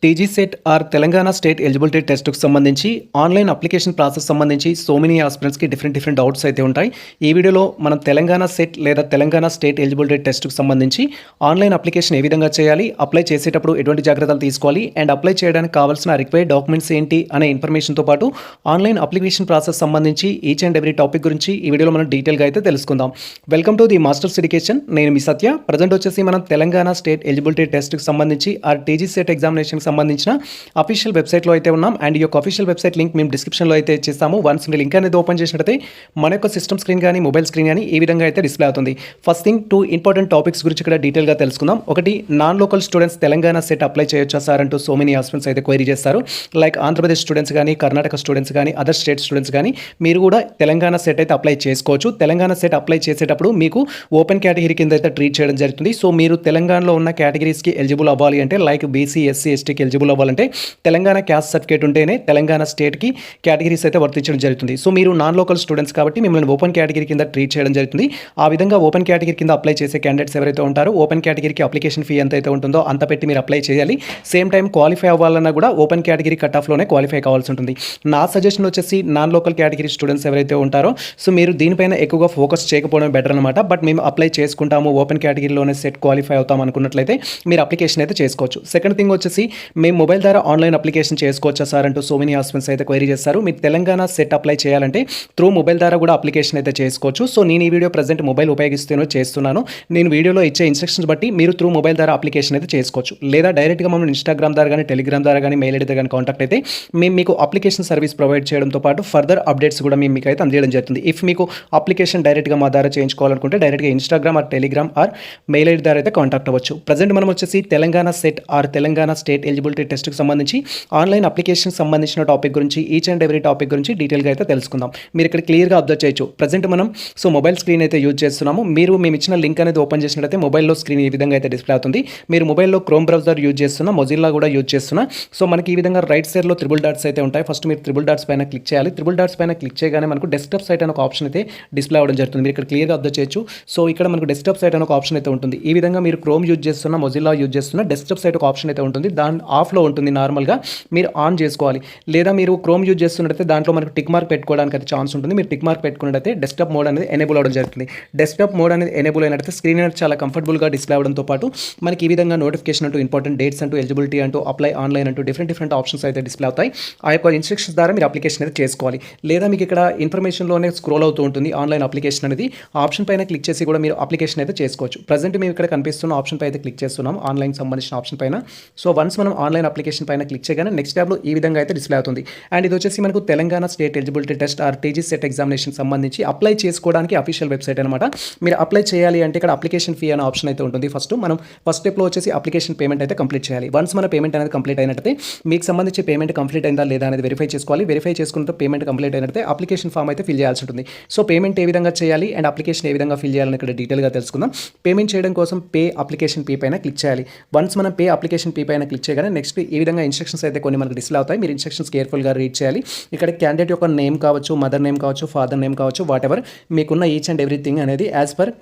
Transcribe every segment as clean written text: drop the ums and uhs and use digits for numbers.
TG SET or Telangana state eligibility టెస్ట్‌కు సంబంధించి online application process సంబంధించి సో మెనీ ఆస్పిరెంట్స్‌కి డిఫరెంట్ డౌట్స్ అయితే ఉంటాయి. ఈ వీడియోలో మనం తెలంగాణ సెట్ లేదా తెలంగాణ స్టేట్ ఎలిజిబిలిటీ టెస్ట్‌కు సంబంధించి ఆన్‌లైన్ అప్లికేషన్ ఏ విధంగా చేయాలి, అప్లై చేసేటప్పుడు ఎటువంటి జాగ్రత్తలు తీసుకోవాలి అండ్ అప్లై చేయడానికి కావాల్సిన రిక్వైర్డ్ డాక్యుమెంట్స్ ఏంటి అనే ఇన్ఫర్మేషన్‌తో పాటు ఆన్‌లైన్ అప్లికేషన్ ప్రాసెస్ సంబంధించి ఈచ్ అండ్ ఎవ్రీ టాపిక్ గురించి ఈ వీడియోలో మనం డీటెయిల్‌గా అయితే తెలుసుకుందాం. Welcome to the masters education. నేను మీ సత్య. ప్రజెంట్ వచ్చేసి మనం తెలంగాణ స్టేట్ ఎలిజిబిలిటీ టెస్ట్‌కి సంబంధించి ఆర్ టీజీ సెట్ ఎగ్జామినేషన్‌కి సంబంధించిన అఫీషియల్ వెబ్సైట్లో అయితే ఉన్నాం. అండ్ ఈ యొక్క అఫీషియల్ వెబ్సైట్ లింక్ మేము డిస్క్రిప్షన్లో అయితే ఇచ్చేస్తాము. వన్స్ మీ లింక్ అనేది ఓపెన్ చేసినట్టయితే మన యొక్క సిస్టమ్ స్క్రీన్ కానీ మొబైల్ స్క్రీన్ కానీ ఈ విధంగా అయితే డిస్ప్లే అవుతుంది. ఫస్ట్ థింగ్ 2 ఇంపార్టెంట్ టాపిక్స్ గురించి ఇక్కడ డీటెయిల్గా తెలుసుకుందాం. ఒకటి, non local students Telangana CET apply చేయొచ్చా సార్ అంటూ సో మెనీ ఆస్పిరెంట్స్ అయితే క్వైరీ చేస్తారు. లైక్ ఆంధ్రప్రదేశ్ స్టూడెంట్స్ కానీ, కర్ణాటక స్టూడెంట్స్ కానీ, అదర్ స్టేట్ స్టూడెంట్స్ కానీ మీరు కూడా తెలంగాణ సెట్ అయితే అప్లై చేసుకోవచ్చు. తెలంగాణ సెట్ అప్లై చేసేటప్పుడు మీకు ఓపెన్ కేటగిరీ కింద అయితే ట్రీట్ చేయడం జరుగుతుంది. సో మీరు తెలంగాణలో ఉన్న కేటగిరీస్కి ఎలిజిబుల్ అవ్వాలి అంటే లైక్ బీసీ, ఎస్సీ, ఎస్టీకి ఎలిజిబుల్ అవ్వాలంటే తెలంగాణ క్యాస్ట్ సర్టిఫికేట్ ఉంటేనే తెలంగాణ స్టేట్కి కేటగిరీస్ అయితే వర్తించడం జరుగుతుంది. సో మీరు నాన్ లోకల్ స్టూడెంట్స్ కాబట్టి మిమ్మల్ని ఓపెన్ కేటగిరీ కింద ట్రీట్ చేయడం జరుగుతుంది. ఆ విధంగా ఓపెన్ కేటగిరీ కింద అప్లై చేసే క్యాండిడేట్స్ ఎవరైతే ఉంటారో ఓపెన్ కేటగిరీకి అప్లికేషన్ ఫీ ఎంత అయితే ఉంటుందో అంత పెట్టి మీరు అప్లై చేయాలి. సేమ్ టైం క్వాలిఫై అవ్వాలన్నా కూడా ఓపెన్ కేటగిరీ కట్ ఆఫ్లోనే క్వాలిఫై కావాల్సి ఉంటుంది. నా సజెషన్ వచ్చేసి నాన్ లోకల్ కేటగిరీ స్టూడెంట్స్ ఎవరైతే ఉంటారో సో మీరు దీనిపైన ఎక్కువగా ఫోకస్ చేయకపోవడం బెటర్ అనమాట. బట్ మేము అప్లై చేసుకుంటాము, ఓపెన్ కేటగిరీలోనే సెట్ క్వాలిఫై అవుతాం అనుకున్నట్లయితే మీరు అప్లికేషన్ అయితే చేసుకోవచ్చు. సెకండ్ థింగ్ వచ్చేసి మేము మొబైల్ ద్వారా ఆన్లైన్ అప్లికేషన్ చేసుకోవచ్చా సార్ అంటూ సో మెనీ ఆస్పిరెంట్స్ అయితే క్వైరీ చేస్తారు. మీరు తెలంగాణ సెట్ అప్లై చేయాలంటే త్రూ మొబైల్ ద్వారా కూడా అప్లికేషన్ అయితే చేసుకోవచ్చు. సో నేను ఈ వీడియో ప్రజెంట్ మొబైల్ ఉపయోగిస్తూనే చేస్తున్నాను. నేను వీడియోలో ఇచ్చే ఇన్స్ట్రక్షన్స్ బట్టి మీరు త్రూ మొబైల్ ద్వారా అప్లికేషన్ అయితే చేసుకోవచ్చు. లేదా డైరెక్ట్గా మమ్మల్ని ఇన్స్టాగ్రామ్ ద్వారా కానీ, టెలిగ్రామ్ ద్వారా కానీ, మెయిల్ ఐడి కానీ కాంటాక్ట్ అయితే మేము మీకు అప్లికేషన్ సర్వీస్ ప్రొవైడ్ చేయడంతో పాటు ఫర్దర్ అప్డేట్స్ కూడా మేము మీకు అయితే అందజేయడం జరుగుతుంది. ఇఫ్ మీకు అప్లికేషన్ డైరెక్ట్గా మా ద్వారా చేయించుకోవాలనుకుంటే డైరెక్ట్గా Instagram or Telegram or mail ID ద్వారా అయితే కాంటాక్ట్ అవ్వచ్చు. ప్రజెంట్ మనం వచ్చేసి Telangana SET or Telangana state eligibility టెస్ట్కి సంబంధించి ఆన్లైన్ అప్లికేషన్ సంబంధించిన టాపిక్ గురించి ఈచ్ అండ్ ఎవ్రీ టాపిక్ గురించి డీటెయిల్గా అయితే తెలుసుకుందాం. మీరు ఇక్కడ క్లియర్గా అబ్జర్వ్ చేయొచ్చు. ప్రజెంట్ మనం సో మొబైల్ స్క్రీన్ అయితే యూజ్ చేస్తున్నాము. మేము ఇచ్చిన లింక్ అనేది ఓపెన్ చేసినట్లయితే మొబైల్లో స్క్రీన్ ఈ విధంగా అయితే డిస్ప్లే అవుతుంది. మీరు మొబైల్లో క్రోమ్ బ్రౌజర్ యూజ్ చేస్తున్నా, మొజిల్లా కూడా యూజ్ చేస్తున్నా. సో మనకి ఈ విధంగా రైట్ సైడ్లో త్రిబుల్ డాట్స్ అయితే ఉంటాయి. ఫస్ట్ మీరు త్రిబుల్ డాట్స్ పైన క్లిక్ చేయాలి. త్రిబుల్ డాట్స్ పైన క్లిక్ చేయగానే మనకు డెస్క్టాప్ సైట్ అనే ఒక ఆప్షన్ అయితే డిస్ప్లే అవ్వడం జరుగుతుంది. మీరు ఇక్కడ క్లియర్గా అబ్జర్వ్ చేయొచ్చు. సో ఇక్కడ మనకు డెస్క్టాప్ సైట్ అనే ఒక ఆప్షన్ అయితే ఉంటుంది. ఈ విధంగా మీరు క్రోమ్ యూజ్ చేస్తున్నా, మొజిల్లా యూజ్ చేస్తున్నా, డెస్క్టాప్ సైట్ ఒక ఆప్షన్ అయితే ఉంటుంది. దాని ఆఫ్లో ఉంటుంది నార్మల్గా, మీరు ఆన్ చేసుకోవాలి. లేదా మీరు క్రోమ్ యూజ్ చేస్తున్నట్టయితే దాంట్లో మనకు టిక్ మార్క్ పెట్టుకోవడానికి అయితే ఛాన్స్ ఉంటుంది. మీరు టిక్ మార్క్ పెట్టుకున్నట్టయితే డెస్క్టాప్ మోడ్ అనేది ఎనేబుల్ అవ్వడం జరుగుతుంది. డెస్క్టాప్ మోడ్ అనేది ఎనేబుల్ అయినట్టయితే స్క్రీన్ అనేది చాలా కంఫర్టబుల్గా డిస్ప్లే అవ్వడంతో పాటు మనకి ఈ విధంగా నోటిఫికేషన్ అంటూ, ఇంపార్టెంట్ డేట్స్ అంటూ, ఎలిజిబిలిటీ అంటూ, అప్లై ఆన్లైన్ అంటూ డిఫరెంట్ ఆప్షన్స్ అయితే డిస్ప్లే అవుతాయి. ఆ యొక్క ఇన్స్ట్రక్షన్స్ ద్వారా మీరు అప్లికేషన్ అయితే చేసుకోవాలి. లేదా మీకు ఇక్కడ ఇన్ఫర్మేషన్లోనే స్క్రోల్ అవుతూ ఉంటుంది ఆన్లైన్ అప్లికేషన్ అనేది. ఆ ఆప్షన్ పైన క్లిక్ చేసి కూడా మీరు అప్లికేషన్ అయితే చేసుకోవచ్చు. ప్రజెంట్ మేము ఇక్కడ కనిపిస్తున్న ఆప్షన్ పై అయితే క్లిక్ చేస్తున్నాం, ఆన్లైన్ సంబంధించిన ఆప్షన్ పైన. సో వన్స్ మనం ఆన్లైన్ అప్లికేషన్ పైన క్లిక్ చేయగానే నెక్స్ట్ ట్యాబ్లో ఈ విధంగా అయితే డిస్ప్లే అవుతుంది. అండ్ ఇది వచ్చేసి మనకు Telangana state eligibility test or TG SET examination సంబంధించి అప్లై చేసుకోవడానికి అఫీషియల్ వెబ్సైట్ అనమాట. మీరు అప్లై చేయాలి అంటే ఇక్కడ అప్లికేషన్ ఫీ అనే ఆప్షన్ అయితే ఉంటుంది. మనం ఫస్ట్ స్టెప్లో వచ్చేసి అప్లికేషన్ పేమెంట్ అయితే కంప్లీట్ చేయాలి. వన్స్ మన పేమెంట్ అనేది కంప్లీట్ అయినట్టయితే మీకు సంబంధించి పేమెంట్ కంప్లీట్ అయిందా లేదా అనేది వెరిఫై చేసుకోవాలి. వెరిఫై చేసుకున్న పేమెంట్ కంప్లీట్ అయినట్టయితే అప్లికేషన్ ఫామ్ అయితే ఫిల్ చేయాల్సి ఉంటుంది. సో పేమెంట్ ఏ విధంగా చేయాలి అండ్ అప్లికేషన్ ఏ విధంగా ఫిల్ చేయాలని ఇక్కడ డీటెయిల్గా తెలుసుకుందాం. పేమెంట్ చేయడం కోసం పే అప్లికేషన్ పీ పైన క్లిక్ చేయాలి. వన్స్ మనం పే అప్లికేషన్ పీ పైన క్లిక్ చేయగానే నెక్స్ట్ ఈ విధంగా ఇన్స్ట్రక్షన్స్ అయితే కొన్ని మనకు డిస్ప్లే అవుతాయి. మీరు ఇన్స్ట్రక్షన్స్ కేర్ఫుల్గా రీడ్ చేయాలి. ఇక్కడ క్యాండిడేట్ యొక్క నేమ్ కావచ్చు, మదర్ నేమ్ కావచ్చు, ఫాదర్ నేమ్ కావచ్చు, వాట్ ఎవర్ మీకున్న ఈచ్ అండ్ ఎవ్రీథింగ్ అనేది యాజ్ పర్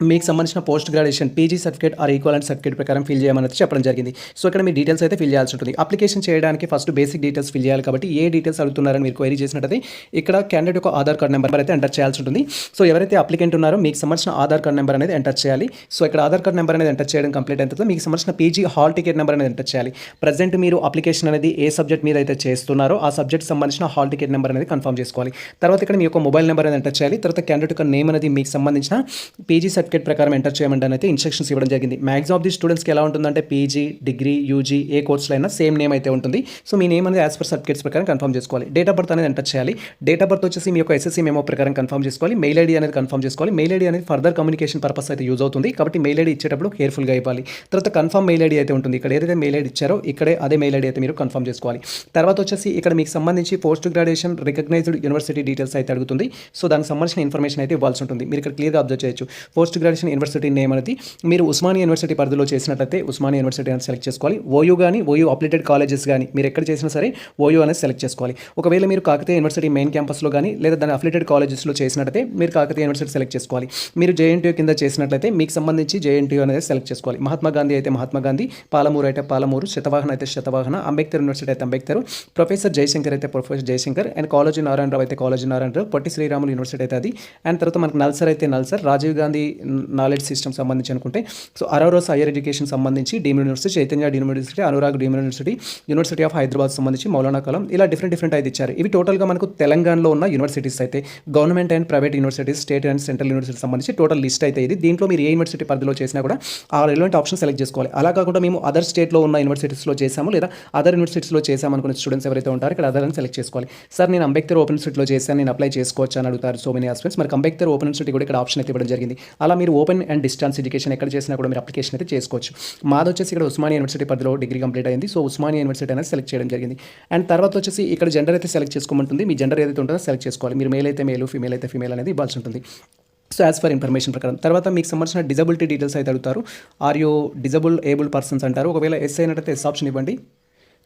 మీకు సంబంధించిన post graduation PG certificate or equivalent certificate ప్రకారం ఫిల్ చేయమని చెప్పడం జరిగింది. సో ఇక్కడ మీ డీటెయిల్స్ అయితే ఫిల్ చేయాల్సి ఉంటుంది. అప్లికేషన్ చేయడానికి ఫస్ట్ బేసిక్ డీటెయిల్స్ ఫిల్ చేయాలి. కాబట్టి ఏ డీటెయిల్స్ అడుగుతున్నారని మీరు క్వైరీ చేసినట్టయితే ఇక్కడ క్యాండిడేట్ యొక్క ఆధార్ కార్డ్ నెంబర్ అయితే ఎంటర్ చేయాల్సి ఉంటుంది. సో ఎవరైతే అప్లికెంట్ ఉన్నారో మీకు సంబంధించిన ఆధార్ కార్డ్ నెంబర్ అనేది ఎంటర్ చేయాలి. సో ఇక్కడ ఆధార్ కార్డ్ నెంబర్ అనేది ఎంటర్ చేయడం కంప్లీట్ అయిన తర్వాత మీకు సంబంధించిన పీజీ హాల్ టికెట్ నెంబర్ అనేది ఎంటర్ చేయాలి. ప్రజెంట్ మీరు అప్లికేషన్ అనేది ఏ సబ్జెక్ట్ మీద అయితే చేస్తున్నారో ఆ సబ్జెక్ట్ సంబంధించిన హాల్ టికెట్ నెంబర్ అనేది కన్ఫర్మ్ చేసుకోవాలి. తర్వాత ఇక్కడ మీ యొక్క మొబైల్ నెంబర్ అనేది ఎంటర్ చేయాలి. తర్వాత క్యాండిడేట్ యొక్క నేమ్ అనేది మీకు సంబంధించిన పీజీ సర్టిఫికేట్ ప్రకారం ఎంటర్ చేయమంటే అయితే ఇన్స్ట్రక్షన్స్ ఇవ్వడం జరిగింది. మ్యాక్సిమం ఆఫ్ ది స్టూడెంట్స్కి ఎలా ఉంటుందంటే పీజీ, డిగ్రీ, యూజీ ఏ కోర్సులో అయినా సేమ్ నేమ్ అయితే ఉంటుంది. సో మీ నేమ్ అనేది యాజ్ పర్ సర్టిఫికేట్స్ ప్రకారం కన్ఫర్మ్ చేసుకోవాలి. డేట్ ఆఫ్ బర్త్ అనేది ఎంటర్ చేయాలి. డేట్ ఆఫ్ బర్త్ వచ్చేసి మీ యొక్క ఎస్ఎస్సీ మెమో ప్రకారం కన్ఫర్మ్ చేసుకోవాలి. మెయిల్ ఐడి అనేది కన్ఫర్మ్ చేసుకోవాలి. మెయిల్ ఐడి అనేది ఫర్దర్ కమ్యూనికేషన్ పర్పస్ అయితే యూజ్ అవుతుంది. కాబట్టి మెయిల్ ఐడి ఇచ్చేటప్పుడు కేర్ఫుల్గా ఇవ్వాలి. తర్వాత కన్ఫర్మ్ మెయిల్ ఐడి అయితే ఉంటుంది. ఇక్కడ ఏదైతే మెయిల్ ఐడి ఇచ్చారో ఇక్కడే అదే మెయిల్ ఐడి అయితే మీరు కన్ఫర్మ్ చేసుకోవాలి. తర్వాత వచ్చేసి ఇక్కడ మీకు సంబంధించి post graduation recognised university details అయితే అడుగుతుంది. సో దానికి సంబంధించిన ఇన్ఫర్మేషన్ అయితే ఇవ్వాల్సి ఉంటుంది. మీరు ఇక్కడ క్లియర్గా అబ్జర్వ్ చేయొచ్చు. Post post graduation university name అనేది మీరు ఉస్మానియా యూనివర్సిటీ పరిధిలో చేసినట్లయితే ఉస్మానియా యూనివర్సిటీ అనేది సెలెక్ట్ చేసుకోవాలి. ఓయూ కానీ ఓయూ అప్లిటెడ్ కాలేజెస్ కానీ మీరు ఎక్కడ చేసినా సరే ఓయూ అనేది సెలెక్ట్ చేసుకోవాలి. ఒకవేళ మీరు కాకతీయ యూనివర్సిటీ మెయిన్ క్యాంపస్లో కానీ లేదా దాని అఫిలియేటెడ్ కాలేజెస్లో చేసినట్లయితే మీరు కాకతీయ యూనివర్సిటీ సెలెక్ట్ చేసుకోవాలి. మీరు జేఎన్టీయూ కింద చేసినట్లయితే మీకు సంబంధించి జేఎన్టీయూ అనేది సెలెక్ట్ చేసుకోవాలి. మహాత్మా గాంధీ అయితే మహాత్మా గాంధీ, పాలమూరు అయితే పాలమూరు, శతవాహన అయితే శతవాహన, అంబేద్కర్ యూనివర్సిటీ అయితే అంబేద్కర్, ప్రొఫెసర్ జయశంకర్ అయితే ప్రొఫెసర్ జయశంకర్, అండ్ కాలేజీ నారాయణరావు అయితే కాలేజీ నారాయణరావు, పొట్టి శ్రీరాములు యూనివర్సిటీ అయితే అది. అండ్ తర్వాత మనకు నల్సర్ అయితే నల్సర్, రాజీవ్ గాంధీ నాలెడ్జ్ సిస్టమ్ సంబంధించి అనుకుంటే సో అరోరోస్ హైయర్ ఎడ్యుకేషన్ సంబంధించి deemed university, Chaitanya deemed university, Anurag deemed university, university of Hyderabad సంబంధించి మౌలానా కలాం, ఇలా డిఫరెంట్ అయితే ఇచ్చారు. ఇవి టోటల్గా మనకు తెలంగాణలో ఉన్న యూనివర్సిటీస్ అయితే government and private universities, state and central university సంబంధించి టోటల్ లిస్ట్ అయితే ఇది. దీంట్లో మీరు ఏ యూనివర్సిటీ పరిధిలో చేసినా కూడా ఆ రిలవెంట్ ఆప్షన్ సెలెక్ట్ చేసుకోవాలి. అలా కాకుండా మేము అదర్ స్టేట్లో ఉన్న యూనివర్సిటీస్లో చేసాము లేదా అదర్ యూనివర్సిటీస్లో చేసాము అనుకునే స్టూడెంట్స్ ఎవరైతే ఉంటారో ఇక్కడ అదర్ అని సెలెక్ట్ చేసుకోవాలి. సార్ నేను అంబేద్కర్ ఓపెన్ యూనివర్సిటీలో చేశాను, నేను అప్లై చేసుకోవచ్చు అని అడుగుతారు సో మెనీ ఆస్పిరెంట్స్. మరి అంబేద్కర్ ఓపెన్ యూనివర్సిటీ కూడా ఇక్కడ ఆప్షన్ అయితే ఇవ్వడం జరిగింది. అలా మీరు ఓపెన్ అండ్ డిస్టెన్స్ ఎడ్యుకేషన్ ఎక్కడ చేసినా కూడా మీరు అప్లికేషన్ అయితే చేసుకోవచ్చు. మాది వచ్చేసి ఇక్కడ ఉస్మానియా యూనివర్సిటీ పరిధిలో డిగ్రీ కంప్లీట్ అయింది. సో ఉస్మానియా యూనివర్సిటీ అనేది సెలెక్ట్ చేయడం జరిగింది. అండ్ తర్వాత వచ్చేసి ఇక్కడ జెండర్ అయితే సెలెక్ట్ చేసుకోమంటుంది. మీ జెండర్ ఏదైతే ఉంటుందో సెలెక్ట్ చేసుకోవాలి. మీరు మేల్ అయితే మేలు, ఫీమేల్ అయితే ఫీమేల్ అనేది ఇవ్వాల్సి ఉంటుంది. సో యాజ్ ఫర్ ఇన్ఫర్మేషన్ ప్రకారం తర్వాత మీకు సంబంధించిన డిజబిలిటీ డీటెయిల్స్ అయితే అడుగుతారు. ఆర్ యూ ఏబుల్ పర్సన్స్ అంటారు. ఒకవేళ ఎస్ అయినట్టయితే ఎస్ ఆప్షన్ ఇవ్వండి.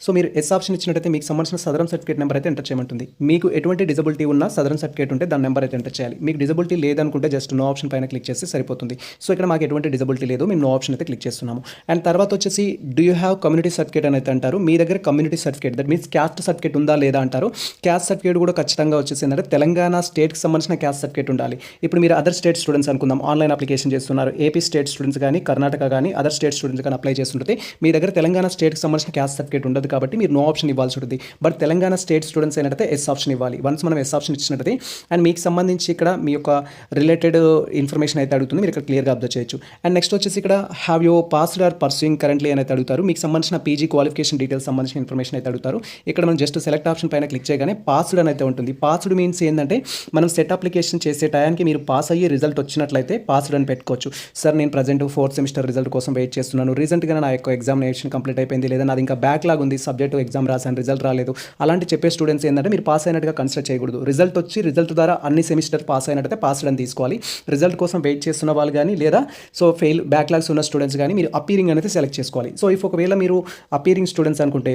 సో మీరు ఎస్ ఆప్షన్ ఇచ్చినట్టయితే మీకు సంబంధించిన సదరన్ సర్టిఫికేట్ నెంబర్ అయితే ఎంటర్ చేయమంటుంది. మీకు ఎటువంటి డిజబిలిటీ ఉన్నా సదరన్ సర్టిఫికేట్ ఉంటే దాని నెంబర్ అయితే ఎంటర్ చేయాలి. మీకు డిజబిలిటీ లేదనుకుంటే జస్ట్ నో ఆప్షన్ పైన క్లిక్ చేస్తే సరిపోతుంది. సో ఇక్కడ మాకు ఎటువంటి డిజబిలిటీ లేదు, మేము నో ఆప్షన్ అయితే క్లిక్ చేస్తున్నాము. అండ్ తర్వాత వచ్చేసి do you have community certificate అని అయితే అంటారు. మీ దగ్గర community certificate that means caste certificate ఉందా లేదా అంటారు. క్యాస్ట్ సర్టిఫికేట్ కూడా ఖచ్చితంగా వచ్చేసి ఏంటంటే తెలంగాణ స్టేట్కి సంబంధించిన క్యాస్ట్ సర్టిఫికేట్ ఉండాలి. ఇప్పుడు మీరు అదర్ స్టేట్ స్టూడెంట్స్ అనుకుందాం, ఆన్లైన్ అప్లికేషన్ చేస్తున్నారు, ఏపీ స్టేట్ స్టూడెంట్స్ కానీ కర్ణాటక కానీ అదర్ స్టేట్ స్టూడెంట్స్ కానీ అప్లై చేస్తుంటే మీ దగ్గర తెలంగాణ స్టేట్కి సంబంధించిన క్యాస్ట్ సర్టిఫికేట్ ఉండదు కాబట్టి మీరు నో ఆప్షన్ ఇవ్వాల్సి ఉంటుంది. బట్ తెలంగాణ స్టేట్ స్టూడెంట్స్ అయినట్టయితే ఎస్ ఆప్షన్ ఇవ్వాలి. వన్స్ మనం ఎస్ ఆప్షన్ ఇచ్చినట్టయితే అండ్ మీకు సంబంధించి ఇక్కడ మీ యొక్క రిలేటెడ్ ఇన్ఫర్మేషన్ అయితే అడుగుతుంది, మీరు ఇక్కడ క్లియర్గా అబ్జర్వ్ చేయొచ్చు. అండ్ నెక్స్ట్ వచ్చేసి ఇక్కడ have you passed or pursuing currently అని అయితే అడుగుతారు. మీకు సంబంధించిన పీజీ క్వాలిఫికేషన్ డీటెయిల్స్ సంబంధించిన ఇన్ఫర్మేషన్ అయితే అడుగుతారు. ఇక్కడ మనం జస్ట్ సెలెక్ట్ ఆప్షన్ పైన క్లిక్ చేయగానే పాస్డ్ అని అయితే ఉంటుంది. పాస్డ్ మీన్స్ ఏంటంటే మనం సెట్ అప్లికేషన్ చేసే టయానికి మీరు పాస్ అయ్యి రిజల్ట్ వచ్చినట్లయితే పాస్డ్ అని పెట్టుకోవచ్చు. సార్ నేను ప్రజెంట్ 4th సెమిస్టర్ రిజల్ట్ కోసం వెయిట్ చేస్తున్నాను, రీసెంట్గా నా యొక్క ఎగ్జామినేషన్ కంప్లీట్ అయిపోయింది, లేదా నాది ఇంకా బ్యాక్లాగ్ ఉంది, సబ్జెక్టు ఎగ్జామ్ రాసాను, రిజల్ట్ రాలేదు, అలాంటి చెప్పే స్టూడెంట్స్ ఏంటంటే మీరు పాస్ అయినట్టుగా కన్సిడర్ చేయకూడదు. రిజల్ట్ ద్వారా అన్ని సెమిస్టర్ పాస్ అయినట్టయితే పాస్డ్ అని తీసుకోవాలి. రిజల్ట్ కోసం వెయిట్ చేస్తున్న వాళ్ళు కానీ లేదా సో బ్యాక్లాగ్స్ ఉన్న స్టూడెంట్స్ కానీ మీరు అపీరింగ్ అనేది సెలెక్ట్ చేసుకోవాలి. సో ఒకవేళ మీరు అపీరింగ్ స్టూడెంట్స్ అనుకుంటే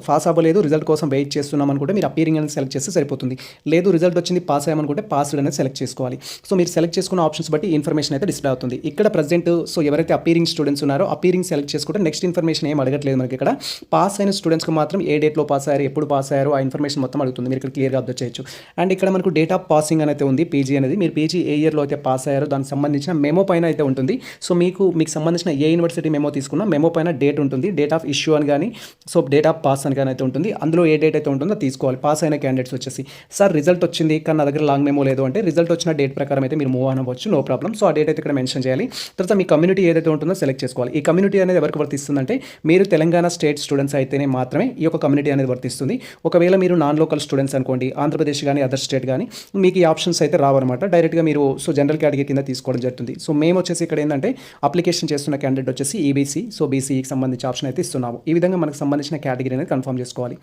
పాస్ అవ్వలేదు, రిజల్ట్ కోసం వెయిట్ చేస్తున్నాం అనుకుంటే మీరు అపీరింగ్ అనేది సెలెక్ట్ చేస్తే సరిపోతుంది. లేదు రిజల్ట్ వచ్చింది పాస్ అయ్యామనుకుంటే పాస్డ్ అనేది సెలెక్ట్ చేసుకోవాలి. సో మీరు సెలెక్ట్ చేసుకున్న ఆప్షన్స్ బట్టి ఇన్ఫర్మేషన్ అయితే డిస్ప్లే అవుతుంది. ఇక్కడ ప్రజెంట్ సో ఎవరైతే అపీరింగ్ స్టూడెంట్స్ ఉన్నారో అపీరింగ్ సెలెక్ట్ చేసుకుంటే నెక్స్ట్ ఇన్ఫర్మేషన్ ఏం అడగట్లేదు మనకి. ఇక్కడ పాస్ అయిన స్టూడెంట్స్కి మాత్రం ఏ డేట్లో పాస్ అయ్యారు, ఎప్పుడు పాస్ అయ్యారు ఆ ఇన్ఫర్మేషన్ మొత్తం అడుగుతుంది. మీరు ఇక్కడ క్లియర్గా అబ్జర్వ్ చేయొచ్చు. అండ్ ఇక్కడ మనకు డేట్ ఆఫ్ పాసింగ్ అనేది ఉంది. పీజీ అనేది మీరు పీజీ ఏ ఇయర్లో అయితే పాస్ అయ్యారో దానికి సంబంధించిన మెమో పైన అయితే ఉంటుంది. సో మీకు సంబంధించిన ఏ యూనివర్సిటీ మెమో తీసుకున్నా మెమో పైన డేట్ ఉంటుంది, డేట్ ఆఫ్ ఇష్యూ అని కానీ సో డేట్ ఆఫ్ పాస్ అని కానీ అయితే ఉంటుంది. అందులో ఏ డేట్ అయితే ఉంటుందో తీసుకోవాలి. పాస్ అయిన క్యాండిడేట్స్ వచ్చేసి సార్ రిజల్ట్ వచ్చింది కానీ నా దగ్గర లాంగ్ మెమో లేదు అంటే రిజల్ట్ వచ్చిన డేట్ ప్రకారం అయితే మీరు మూవ్ అవ్వచ్చు, నో ప్రాబ్లం. సో ఆ డేట్ అయితే ఇక్కడ మెన్షన్ చేయాలి. తర్వాత మీ కమ్యూనిటీ ఏదైతే ఉంటుందో సెలెక్ట్ చేసుకోవాలి. ఈ కమ్యూనిటీ అనేది ఎవరికి వర్తిస్తుందంటే మీరు తెలంగాణ స్టేట్ స్టూడెంట్స్ అయితేనే మాత్రమే ఈ యొక్క కమ్యూనిటీ అనేది వర్తిస్తుంది. ఒకవేళ మీరు నాన్ లోకల్ స్టూడెంట్స్ అనుకోండి, ఆంధ్రప్రదేశ్ కానీ అదర్ స్టేట్ కానీ మీకు ఈ ఆప్షన్స్ అయితే రావన్నమాట. డైరెక్ట్గా మీరు సో జనరల్ కేటగిరీ కింద తీసుకోవడం జరుగుతుంది. సో మేము వచ్చేసి ఇక్కడ ఏంటంటే అప్లికేషన్ చేస్తున్న క్యాండిడేట్ వచ్చేసి ఈబీసీ, సో బీసీకి సంబంధించి ఆప్షన్ అయితే ఇస్తున్నాము. ఈ విధంగా మనకు సంబంధించిన కేటగిరీ అనేది కన్ఫర్మ్ చేసుకోవాలి.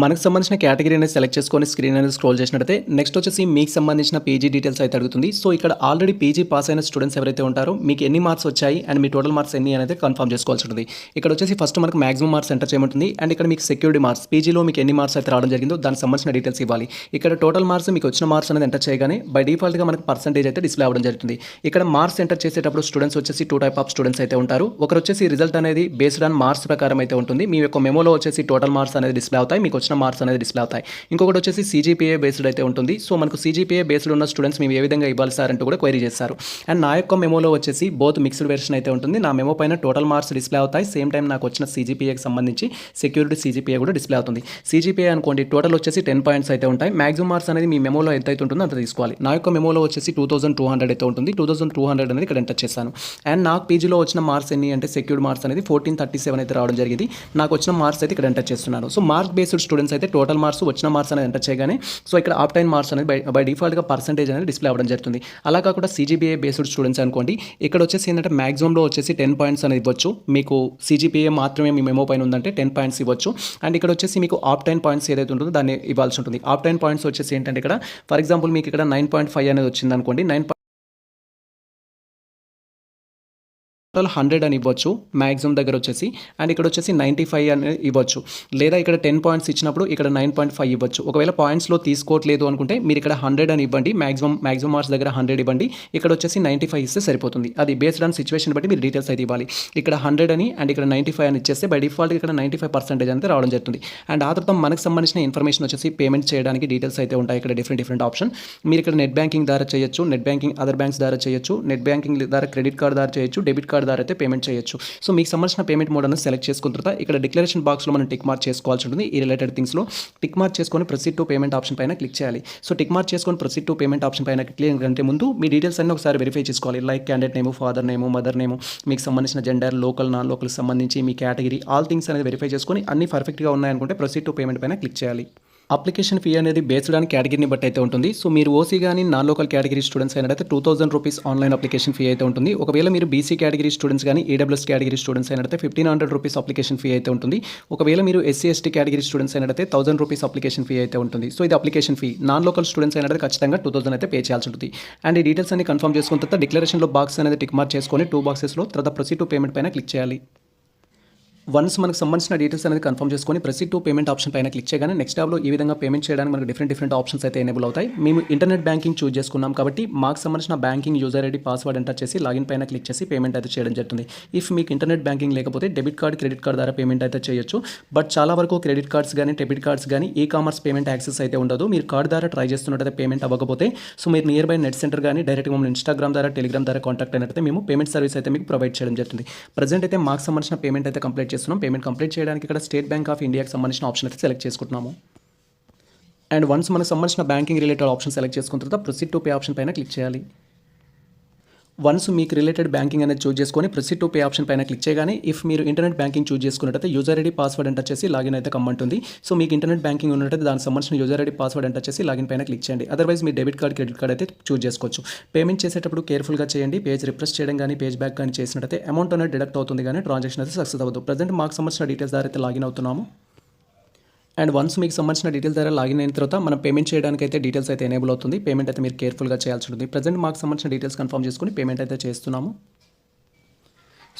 మనకు సంబంధించిన కేటగిరీ అనేది సెలెక్ట్ చేసుకొని స్క్రీన్ అనేది స్క్రోల్ చేసినట్టయితే నెక్స్ట్ వచ్చేసి మీకు సంబంధించిన పీజీ డీటెయిల్స్ అయితే అడుగుతుంది. సో ఇక్కడ ఆల్రెడీ పీజీ పాస్ అయిన స్టూడెంట్స్ ఎవరైతే ఉంటారో మీకు ఎన్ని మార్క్స్ వచ్చాయి అండ్ మీ టోటల్ మార్క్స్ ఎన్ని అనేది కన్ఫర్మ్ చేసుకోవాల్సి ఉంటుంది. ఇక్కడ వచ్చేసి ఫస్ట్ మనకు మాక్సిమం మార్క్స్ ఎంటర్ చేయమంటుంది. అండ్ ఇక్కడ మీకు సెక్యూరిటీ మార్క్స్ పీజీలో మీకు ఎన్ని మార్క్స్ అయితే రావడం జరిగిందో దానికి సంబంధించిన డీటెయిల్స్ ఇవ్వాలి. ఇక్కడ టోటల్ మార్క్స్ మీకు వచ్చిన మార్క్స్ అనేది ఎంటర్ చేయగానే బై డిఫాల్ట్గా మనకు పర్సెంటేజ్ అయితే డిస్ప్లే అవ్వడం జరుగుతుంది. ఇక్కడ మార్క్స్ ఎంటర్ చేసేటప్పుడు స్టూడెంట్స్ వచ్చేసి 2 టైప్ ఆఫ్ స్టూడెంట్స్ అయితే ఉంటారు. ఒకరు వచ్చేసి రిజల్ట్ అనేది బేస్డ్ ఆన్ మార్క్స్ ప్రకారం అయితే ఉంటుంది. మీ యొక్క మెమోలో వచ్చేసి టోటల్ మార్క్స్ అనేది డిస్ప్లే అవుతాయి, మీకు వచ్చిన మార్క్స్ అనేది డిస్ప్లే అవుతాయి. ఇంకొకటి వచ్చేసి CGPA బేస్డ్ అయితే ఉంటుంది. సో మనకు CGPA బేస్డ్ ఉన్న స్టూడెంట్స్ మేము ఏ విధంగా ఇవ్వాలి సార్ అంటూ కూడా క్వైరీ చేస్తారు. అండ్ నా యొక్క మెమోలో వచ్చేసి బోత్ మిక్స్డ్ వెర్షన్ అయితే ఉంటుంది. నా మెమో పైన టోటల్ మార్క్స్ డిస్ప్లే అవుతాయి, సేమ్ టైం నాకు వచ్చిన CGPAకి సంబంధించి సెక్యూరిటీ CGPA కూడా డిస్ప్లే అవుతుంది. CGPA అనుకోండి టోటల్ వచ్చేసి 10 పాయింట్స్ అయితే ఉంటాయి. మాక్సిమం మార్క్స్ అనేది మీ మెమోలో ఎంత అయితే ఉంటుందో అంత తీసుకోవాలి. నా యొక్క మెమోలో వచ్చేసి 2200 అయితే ఉంటుంది. 2200 అనేది ఇక్కడ ఎంటర్ చేశాను. అండ్ నాకు పీజీలో వచ్చిన మార్క్స్ ఎన్ని అంటే సెక్యూర్డ్ మార్క్స్ అనేది 1437 అయితే రావడం జరిగింది. నాకు వచ్చిన మార్క్స్ అయితే ఇక్కడ ఎంటర్ చేస్తున్నాను. సో మార్క్ బేస్డ్ స్టూడెంట్స్ అయితే టోటల్ మార్క్స్ వచ్చిన మార్క్స్ అనేది ఎంటర్ చేయగానే సో ఇక్కడ ఆప్టైన్ మార్క్స్ అనేది బై డిఫాల్ట్గా పర్సెంటేజ్ అనేది డిస్ప్లే అవ్వడం జరుగుతుంది. అలా కాకుండా CGPA బేస్డ్ స్టూడెంట్స్ అనుకోండి ఇక్కడ వచ్చేసి ఏంటంటే మాక్సిమంలో వచ్చేసి 10 పాయింట్స్ అనేది ఇవ్వచ్చు. మీకు CGPA మాత్రమే మీ మెమో పైన ఉందంటే 10 పాయింట్స్ ఇవ్వచ్చు. అండ్ ఇక్కడ వచ్చేసి మీకు ఆప్టైన్ పాయింట్స్ ఏదైతే ఉంటుందో దాన్ని ఇవ్వాల్సి ఉంటుంది. ఆప్టైన్ పాయింట్స్ వచ్చేసి ఏంటంటే ఇక్కడ ఫర్ ఎగ్జాంపుల్ మీకు ఇక్కడ 9.5 అనేది వచ్చింది అనుకోండి, 9 టోటల్ 100 అని ఇవ్వచ్చు మ్యాక్సిమం దగ్గర వచ్చేసి. అండ్ ఇక్కడ వచ్చేసి 95 అని ఇవ్వచ్చు. లేదా ఇక్కడ 10 పాయింట్స్ ఇచ్చినప్పుడు ఇక్కడ 9.5 ఇవ్వచ్చు. ఒకవేళ పాయింట్స్లో తీసుకోవట్లేదు అనుకుంటే మీరు ఇక్కడ 100 అని ఇవ్వండి. మ్యాక్సిమం మార్క్స్ దగ్గర 100 ఇవ్వండి. ఇక్కడ వచ్చేసి 95 ఇస్తే సరిపోతుంది. అది బేస్డ్ ఆన్ సిచ్యువేషన్ బట్టి మీరు డీటెయిల్స్ అయితే ఇవ్వాలి. ఇక్కడ 100 అని అండ్ ఇక్కడ 95 అని ఇచ్చేస్తే బై డిఫాల్ట్ ఇక్కడ 95% అయితే రావడం జరుగుతుంది. అండ్ ఆ తర్వాత మనకు సంబంధించిన ఇన్ఫర్మేషన్ వచ్చేసి పేమెంట్ చేయడానికి డీటెయిల్స్ అయితే ఉంటాయి. ఇక్కడ డిఫరెంట్ ఆప్షన్. మీరు ఇక్కడ నెట్ బ్యాంకింగ్ ద్వారా చేయొచ్చు, నెట్ బ్యాంకింగ్ అదర్ బ్యాంక్స్ ద్వారా చేయొచ్చు, నెట్ బ్యాంకింగ్ ద్వారా క్రెడిట్ కార్డ్ ద్వారా చేయొచ్చు, డెబిట్ కార్డ్ ద్వారా అయితే పేమెంట్ చేయొచ్చు. సో మీకు సంబంధించిన పేమెంట్ మోడ్ అనేది సెలెక్ట్ చేసుకున్న తర్వాత ఇక్కడ డిక్లరేషన్ బాక్స్లో మనం టిక్ మార్క్ చేసుకోవాల్సి ఉంటుంది. ఈ రిలేటెడ్ థింగ్స్లో టిక్ మార్క్ చేసుకొని ప్రొసీడ్ టు పేమెంట్ ఆప్షన్ పైన క్లిక్ చేయాలి. సో టిక్ మార్క్ చేసుకొని ప్రొసీడ్ టు పేమెంట్ ఆప్షన్ పైన క్లిక్ కంటే ముందు మీ డీటెయిల్స్ అన్ని ఒకసారి వెరిఫై చేసుకోవాలి. Like candidate name, father name, mother name, మీకు సంబంధించిన జెండర్, లోకల్ నాన్ లోకల్ సంబంధించి మీ కేటగిరీ ఆల్ థింగ్స్ అనేది వెరిఫై చేసుకొని అన్ని పర్ఫెక్ట్గా ఉన్నాయనుకుంటే ప్రొసీడ్ టు పేమెంట్ పైన క్లిక్ చేయాలి. అప్లికేషన్ ఫీ అనేది బేస్డ్ ఆన్ కేటగిరీని బట్టి అయితే ఉంటుంది. సో మీరు ఓసీ కానీ నాన్ లోకల్ కేటగిరీ స్టూడెంట్స్ అయినట్టయితే 2000 రూపీస్ ఆన్లైన్ అప్లికేషన్ ఫీ అయితే ఉంటుంది. ఒకవేళ మీరు బీసీ కేటగిరీ స్టూడెంట్స్ కానీ ఈడబ్ల్యూఎస్ కేటగిరీ స్టూడెంట్స్ అయినట్టయితే 1500 రూపీస్ అప్లికేషన్ ఫీ అయితే ఉంటుంది. ఒకవేళ మీరు ఎస్సీ ఎస్టీ కేటగిరీ స్టూడెంట్స్ అయినట్టయితే 1000 రూపీస్ అప్లికేషన్ ఫీ అయితే ఉంటుంది. సో ఇది application fee. Non local students అయినట్టయితే ఖచ్చితంగా 2000 అయితే పే చేయాల్సి ఉంటుంది. అండ్ ఈ డీటెయిల్స్ అన్ని కన్ఫర్మ్ చేసుకున్న తర్వాత డిక్లరేషన్లో బాక్స్ అనేది టిక్ మార్క్ చేసుకొని 2 బాక్సెస్లో తర్వాత ప్రొసీడ్ టు పేమెంట్ పైన క్లిక్ చేయాలి. వన్స్ మనకు సంబంధించిన డీటెయిల్స్ అనేది కన్ఫర్మ్ చేసుకొని ప్రొసీడ్ టు పేమెంట్ ఆప్షన్ పైన క్లిక్ చేయగానే నెక్స్ట్ ట్యాబ్లో ఈ విధంగా పేమెంట్ చేయడానికి మనకు డిఫరెంట్ ఆప్షన్స్ అయితే ఎనేబుల్ అవుతాయి. మేము ఇంటర్నెట్ బ్యాంకింగ్ చూస్ చేసుకున్నాం కాబట్టి మాకు సంబంధించిన banking user ID password enter చేసి లాగిన్ పైన క్లిక్ చేసి పేమెంట్ అయితే చేయడం జరుగుతుంది. ఇఫ్ మీకు ఇంటర్నెట్ బ్యాంకింగ్ లేకపోతే డెబిట్ కార్డ్, క్రెడిట్ కార్డ్ ద్వారా పేమెంట్ అయితే చేయొచ్చు. బట్ చాలా వరకు క్రెడిట్ కార్డ్స్ కానీ డెబిట్ కార్డ్స్ కానీ ఈ కామర్స్ పేమెంట్ యాక్సెస్ అయితే ఉండదు. మీరు కార్డ్ ద్వారా ట్రై చేస్తున్నట్టయితే పేమెంట్ అవ్వకపోతే సో మీరు నియర్ బై నెట్ సెంటర్ కానీ డైరెక్ట్గా మమ్మల్ని ఇన్స్టాగ్రామ్ ద్వారా, టెలిగ్రామ్ ద్వారా కాంటాక్ట్ అయినట్టయితే మేము పేమెంట్ సర్వీస్ అయితే మీకు ప్రొవైడ్ చేయడం జరుగుతుంది. ప్రజెంట్ అయితే మాకు సంబంధించిన పేమెంట్ అయితే కంప్లీట్ చేస్తున్నాం. పేమెంట్ కంప్లీట్ చేయడానికి ఇక్కడ స్టేట్ బ్యాంక్ ఆఫ్ ఇండియాకి సంబంధించిన ఆప్షన్ అయితే సెలెక్ట్ చేసుకుంటున్నాము. అండ్ వన్స్ మనకు సంబంధించిన బ్యాంకింగ్ రిలేటెడ్ ఆప్షన్ సెలెక్ట్ చేసుకున్న తర్వాత ప్రొసీడ్ టు పే ఆప్షన్ పైన క్లిక్ చేయాలి. వన్స్ మీకు రిలేటెడ్ బ్యాంకింగ్ అనేది చూస్ చేసుకొని ప్రొసీడ్ టు పే ఆప్షన్ పైన క్లిక్ చేయగానే ఇఫ్ మీరు ఇంటర్నెట్ బ్యాంకింగ్ చూస్ చేసుకున్నట్టయితే యూజర్ ఐడి పాస్వర్డ్ ఎంటర్ చేసి లాగిన్ అయితే కమ్మంటుంది. సో మీకు ఇంటర్నెట్ బ్యాంకింగ్ ఉన్నట్టయితే దానికి సంబంధించిన యూజర్ ఐడి పాస్వర్డ్ ఎంటర్ చేసి లాగిన్ పైన క్లిక్ చేయండి. అదర్వైజ్ మీ డెబిట్ కార్డ్, క్రెడిట్ కార్డ్ అయితే చూస్ చేసుకోవచ్చు. పేమెంట్ చేసేటప్పుడు కేర్ఫుల్గా చేయండి. పేజ్ రిఫ్రెష్ చేయడం కానీ పేజ్ బ్యాక్ కానీ చేసినట్టయితే అమౌంట్ అనేది డిడక్ట్ అవుతుంది కానీ ట్రాన్సాక్షన్ అయితే సక్సెస్ అవ్వదు. ప్రజెంట్ మాకు సంబంధించిన డీటెయిల్స్ ద్వారా అయితే లాగిన్ అవుతున్నాము. అండ్ వన్స్ మీకు సంబంధించిన డీటెయిల్స్ ద్వారా లాగిన్ అయిన తర్వాత మనం పేమెంట్ చేయడానికి అయితే డీటెయిల్స్ అయితే ఎనేబుల్ అవుతుంది. పేమెంట్ అయితే మీరు కేర్ఫుల్గా చేయాల్సి ఉంటుంది. ప్రజెంట్ మాకు సంబంధించిన డీటెయిల్స్ కన్ఫర్మ్ చేసుకుని పేమెంట్ అయితే చేస్తున్నాము.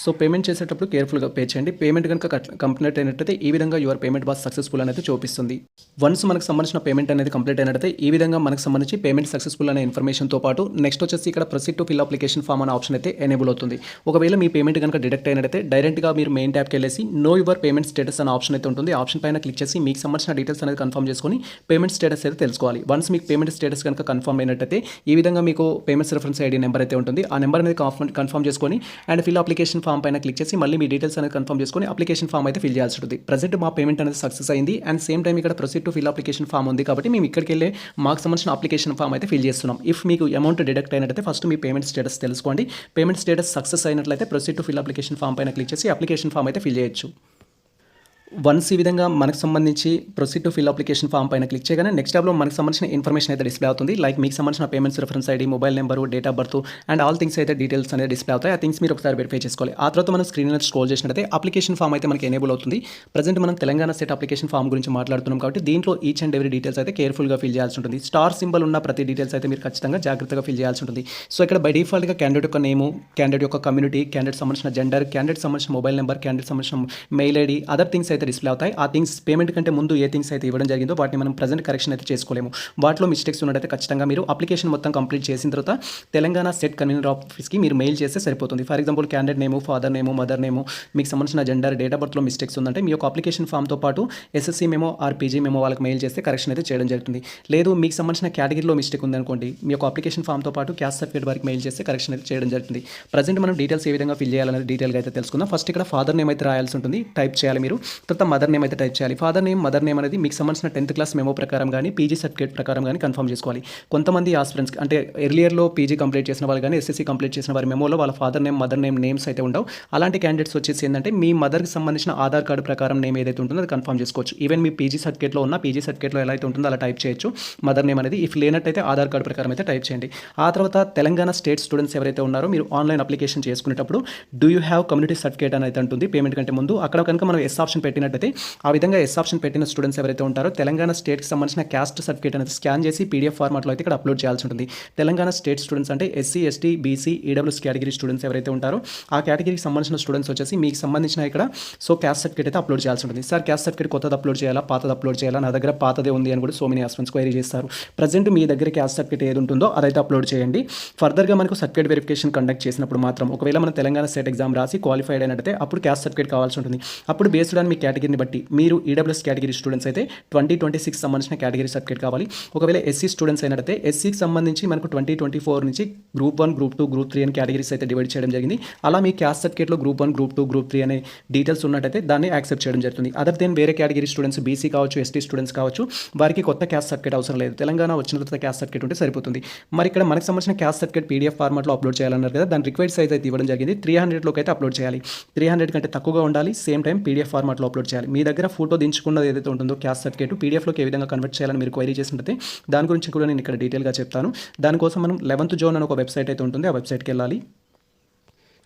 సో పేమెంట్ చేసేటప్పుడు కేర్ఫుల్గా పే చేయండి. పేమెంట్ కనుక కంప్లీట్ అయినట్టయితే ఈ విధంగా యువర్ పేమెంట్ వాస్ సక్సెస్ఫుల్ అనేది చూపిస్తుంది. వన్స్ మనకు సంబంధించిన పేమెంట్ అనేది కంప్లీట్ అయినట్టయితే ఈ విధంగా మనకు సంబంధించి పేమెంట్ సక్సెస్ఫుల్ అనే ఇన్ఫర్మేషన్తో పాటు నెక్స్ట్ వచ్చేసి ఇక్కడ proceed to fill application form అనే ఆప్షన్ అయితే ఎనేబుల్ అవుతుంది. ఒకవేళ మీ పేమెంట్ కనుక డిడక్ట్ అయినట్టయితే డైరెక్ట్గా మీరు మెయిన్ ట్యాబ్కి వెళ్ళేసి నో యువర్ పేమెంట్ స్టేటస్ అనే ఆప్షన్ అయితే ఉంటుంది. ఆప్షన్ పైన క్లిక్ చేసి మీకు సంబంధించిన డీటెయిల్స్ అనేది కన్ఫర్మ్ చేసుకొని పేమెంట్ స్టేటస్ అయితే తెలుసుకోవాలి. వన్స్ మీకు పేమెంట్ స్టేటస్ కనుక కన్ఫర్మ్ అయినట్టయితే ఈ విధంగా మీకు పేమెంట్స్ రెఫరెన్స్ ఐడి నెంబర్ అయితే ఉంటుంది. ఆ నెంబర్ అనేది కన్ఫర్మ్ చేసుకొని అండ్ ఫిల్ అప్లికేషన్ ఫామ్ పైన క్లిక్ చేసి మళ్ళీ మీ డీటెయిల్స్ అనేది కన్ఫర్మ్ చేసుకొని అప్లికేషన్ ఫామ్ అయితే ఫిల్ చేయాల్సి ఉంటుంది. ప్రజెంట్ మా పేమెంట్ అనేది సక్సెస్ అయింది అండ్ సేమ్ టైం ఇక్కడ proceed to fill application form ఉంది కాబట్టి మేము ఇక్కడికి వెళ్ళే మాకు సంబంధించిన అప్లికేషన్ ఫామ్ అయితే ఫిల్ చేస్తున్నాం. ఇఫ్ మీకు అమౌంట్ డిడక్ట్ అయినట్టయితే ఫస్ట్ మీ పేమెంట్ స్టేటస్ తెలుసుకోండి. పేమెంట్ స్టేటస్ సక్సెస్ అయినట్లయితే proceed to fill application form పైన క్లిక్ చేసి అప్లికేషన్ ఫామ్ అయితే ఫిల్ చేయొచ్చు. వన్స్ ఈ విధంగా మనకు సంబంధించి proceed to fill application form పైన క్లిక్ చేయగానే నెక్స్ట్ ట్యాబ్లో మనకు సంబంధించిన ఇన్ఫర్మేషన్ అయితే డిస్ప్లే అవుతుంది. లైక్ మీకు సంబంధించిన payments reference ID, mobile number, date of birth and all things అయితే డీటెయిల్స్ అనేది డిస్ప్లే అవుతాయి. ఆ థింగ్స్ మీరు ఒకసారి వెరిఫై చేసుకోవాలి. ఆ తర్వాత మనం స్క్రీన్ మీద స్క్రోల్ చేసినట్టయితే అప్లికేషన్ ఫామ్ అయితే మనకి ఎనేబుల్ అవుతుంది. ప్రజెంట్ మనం తెలంగాణ స్టేట్ అప్లికేషన్ ఫామ్ గురించి మాట్లాడుతున్నాం కాబట్టి దీంట్లో ఈచ్ అండ్ ఎవరీ డీటెయిల్స్ అయితే కేర్ఫుల్గా ఫిల్ చేయాల్సి ఉంటుంది. స్టార్ సింబల్ ఉన్న ప్రతి డీటెయిల్స్ అయితే మీరు ఖచ్చితంగా జాగ్రత్తగా ఫిల్ చేయాల్సి ఉంటుంది. సో ఇక్కడ బై డిఫాల్ట్గా క్యాండిడేట్ యొక్క నేము, క్యాండిడేట్ యొక్క కమ్యూనిటీ, క్యాండిడేట్ సంబంధించిన జెండర్, క్యాండిడేట్ సంబంధించిన మొబైల్ నెంబర్, క్యాండిడేట్ సంబంధించిన మెయిల్ ఐడి, అదర్ థింగ్స్ అయితే డిస్ప్లే అవుతాయి. ఆ థింగ్స్ పేమెంట్ కంటే ముందు ఏ థింగ్స్ అయితే ఇవ్వడం జరిగిందో వాటిని మనం ప్రజెంట్ కరెక్షన్ అయితే చేసుకోలేము. వాటిలో మిస్టేక్స్ ఉన్నట్టయితే ఖచ్చితంగా మీరు అప్లికేషన్ మొత్తం కంప్లీట్ చేసిన తర్వాత తెలంగాణ స్టేట్ కన్వీనర్ ఆఫీస్కి మీరు మెయిల్ చేస్తే సరిపోతుంది. For example candidate name, father name, mother name, మీకు సంబంధించిన జెండర్, డేట్ ఆఫ్ బర్త్లో మిస్టేక్స్ ఉందంటే మీ యొక్క అప్లికేషన్ ఫామ్తో పాటు SSC memo or PG memo వాళ్ళకి మెయిల్ చేస్తే కరెక్షన్ అయితే చేయడం జరుగుతుంది. లేదు మీకు సంబంధించిన కేటగిరీలో మిస్టేక్ ఉందనుకోండి మీ యొక్క అప్లికేషన్ ఫామ్తో పాటు క్యాస్ట్ సర్టిఫికేట్ వారికి మెయిల్ చేస్తే కరెక్షన్ అయితే చేయడం జరుగుతుంది. ప్రజెంట్ మనం డీటెయిల్స్ ఏ విధంగా ఫిల్ చేయాలనేది డీటెయిల్గా అయితే తెలుసుకుందాం. ఫస్ట్ ఇక్కడ ఫాదర్ నేమ్ అయితే రాయాల్సి ఉంటుంది, టైప్ చేయాలి మీరు. తర్వాత మదర్ నేమ్ అయితే టైప్ చేయాలి. ఫాదర్ నేమ్, మదర్ నేమ్ అనేది మీకు సంబంధించిన 10th క్లాస్ మెమో ప్రకారం కానీ పీజీ సర్టిఫికేట్ ప్రకారం కానీ కన్ఫర్మ్ చేసుకోవాలి. కొంతమంది ఆస్పిరెంట్స్ అంటే ఎర్లియర్లో పీజీ కంప్లీట్ చేసిన వాళ్ళు కానీ ఎస్ఎస్సీ కంప్లీట్ చేసిన వారి మెమోలో వాళ్ళ father name, mother name names అయితే ఉండవు. అలాంటి క్యాండిడేట్స్ వచ్చేసి ఏంటంటే మీ మదర్కి సంబంధించిన ఆధార్ కార్డు ప్రకారం నేమ్ ఏదైతే ఉంటుందో అది కన్ఫర్మ్ చేసుకోవచ్చు. ఈవెన్ మీ పీజీ సర్టిఫికేట్లో ఉన్న పీజీ సర్టిఫికేట్లో ఎలా అయితే ఉంటుందో అలా టైప్ చేయొచ్చు మదర్ నేమ్ అనేది. ఇఫ్ లేనట్టయితే ఆధార్ కార్డు ప్రకారం అయితే టైప్ చేయండి. ఆ తర్వాత తెలంగాణ స్టేట్ స్టూడెంట్స్ ఎవరైతే ఉన్నారో మీరు ఆన్లైన్ అప్లికేషన్ చేసుకునేటప్పుడు do you have community certificate అని అయితే ఉంటుంది పేమెంట్ కంటే ముందు. అక్కడ కనుక మనం ఎస్ ఆప్షన్ పెట్టినట్టయితే ఆ విధంగా ఎస్ ఆప్షన్ పెట్టిన స్టూడెంట్స్ ఎవరైతే ఉంటారో తెలంగాణ స్టేట్కి సంబంధించిన క్యాస్ట్ సర్టిఫికేట్ అనేది స్కాన్ చేసి పీడిఎఫ్ ఫార్మాట్లో అయితే ఇక్కడ అప్లోడ్ చేయాల్సి ఉంటుంది. తెలంగాణ స్టేట్ స్టూడెంట్స్ అంటే SC, ST, BC, EWS category students ఎవరైతే ఉంటారో ఆ కేటగిరీకి సంబంధించిన స్టూడెంట్స్ వచ్చేసి మీకు సంబంధించిన ఇక్కడ క్యాస్ట్ సర్టిఫికేట్ అయితే అప్లోడ్ చేయాల్సి ఉంటుంది. సార్ క్యాస్ట్ సర్టిఫికేట్ కొత్తది అప్లోడ్ చేయాలా, పాతది అప్లోడ్ చేయాలా, నా దగ్గర పాతదే ఉంది అని కూడా సో మెనీ ఆస్పిరెంట్స్ క్వైరీ చేస్తారు. ప్రజెంట్ మీ దగ్గర క్యాస్ట్ సర్టిఫికేట్ ఏది ఉంటుందో అదైతే అప్లోడ్ చేయండి. ఫర్దర్గా మనకు సర్టిఫికేట్ వెరిఫికేషన్ కండక్ట్ చేసినప్పుడు మాత్రం ఒకవేళ మన తెలంగాణ స్టేట్ ఎగ్జామ్ రాసి క్వాలిఫైడ్ అయినట్టయితే అప్పుడు క్యాస్ట్ సర్టిఫికేట్ కావాల్సి ఉంటుంది. అప్పుడు బేస్డ్ ఆన్ మీ కేటగిరీని బట్టి మీరు ఈడబ్ల్యూఎస్ కేటగిరీ స్టూడెంట్స్ అయితే 2026 సంబంధించిన కేటగిరీ సర్టిఫికేట్ కావాలి. ఒకవేళ ఎస్సీ స్టూడెంట్స్ అయినట్టయితే ఎస్సీకి సంబంధించి మనకు 2024 నుంచి గ్రూప్ 1, గ్రూప్ 2, గ్రూప్ 3 అని కేటగిరీస్ అయితే డివైడ్ చేయడం జరిగింది. అలా మీ క్యాస్ట్ సర్టిఫికేట్లో గ్రూప్ 1, గ్రూప్ 2, గ్రూప్ 3 అనే డీటెయిల్స్ ఉన్నట్టయితే దాన్ని యాక్సెప్ట్ చేయడం జరుగుతుంది. అదర్ దెన్ వేరే కేటగిరీ స్టూడెంట్స్ బీసీ కావచ్చు, ఎస్టీ స్టూడెంట్స్ కావచ్చు, వారికి కొత్త క్యాస్ట్ సర్టిఫికేట్ అవసరం లేదు. తెలంగాణ వచ్చిన తర్వాత క్యాస్ట్ సర్టిఫికేట్ ఉంటే సరిపోతుంది. మరి ఇక్కడ మనకు సంబంధించిన క్యాస్ట్ సర్టిఫికేట్ పీడిఎఫ్ ఫార్మాట్లో అప్లోడ్ చేయాలన్నారు కదా, దాని రిక్వైర్డ్ సైజ్ అయితే ఇవ్వడం జరిగింది. 300లోకి అయితే అప్లోడ్ చేయాలి. 300 కంటే తక్కువగా ఉండాలి. సేమ్ టైం పీడిఎఫ్ ఫార్మాట్లో అప్లోడ్ చేయాలి. మీ దగ్గర ఫోటో దించుకున్నది ఏదైతే ఉంటుందో క్యాస్ట్ సర్టిఫికేట్ పీడిఎఫ్లోకి ఏ విధంగా కన్వర్ట్ చేయాలని మీరు క్వైరీ చేసినట్లయితే దాని గురించి కూడా నేను ఇక్కడ డీటెయిల్గా చెప్తాను. దానికోసం మనం 11th జోన్ అని ఒక వెబ్సైట్ అయితే ఉంటుంది, ఆ వెబ్సైట్కి వెళ్ళాలి.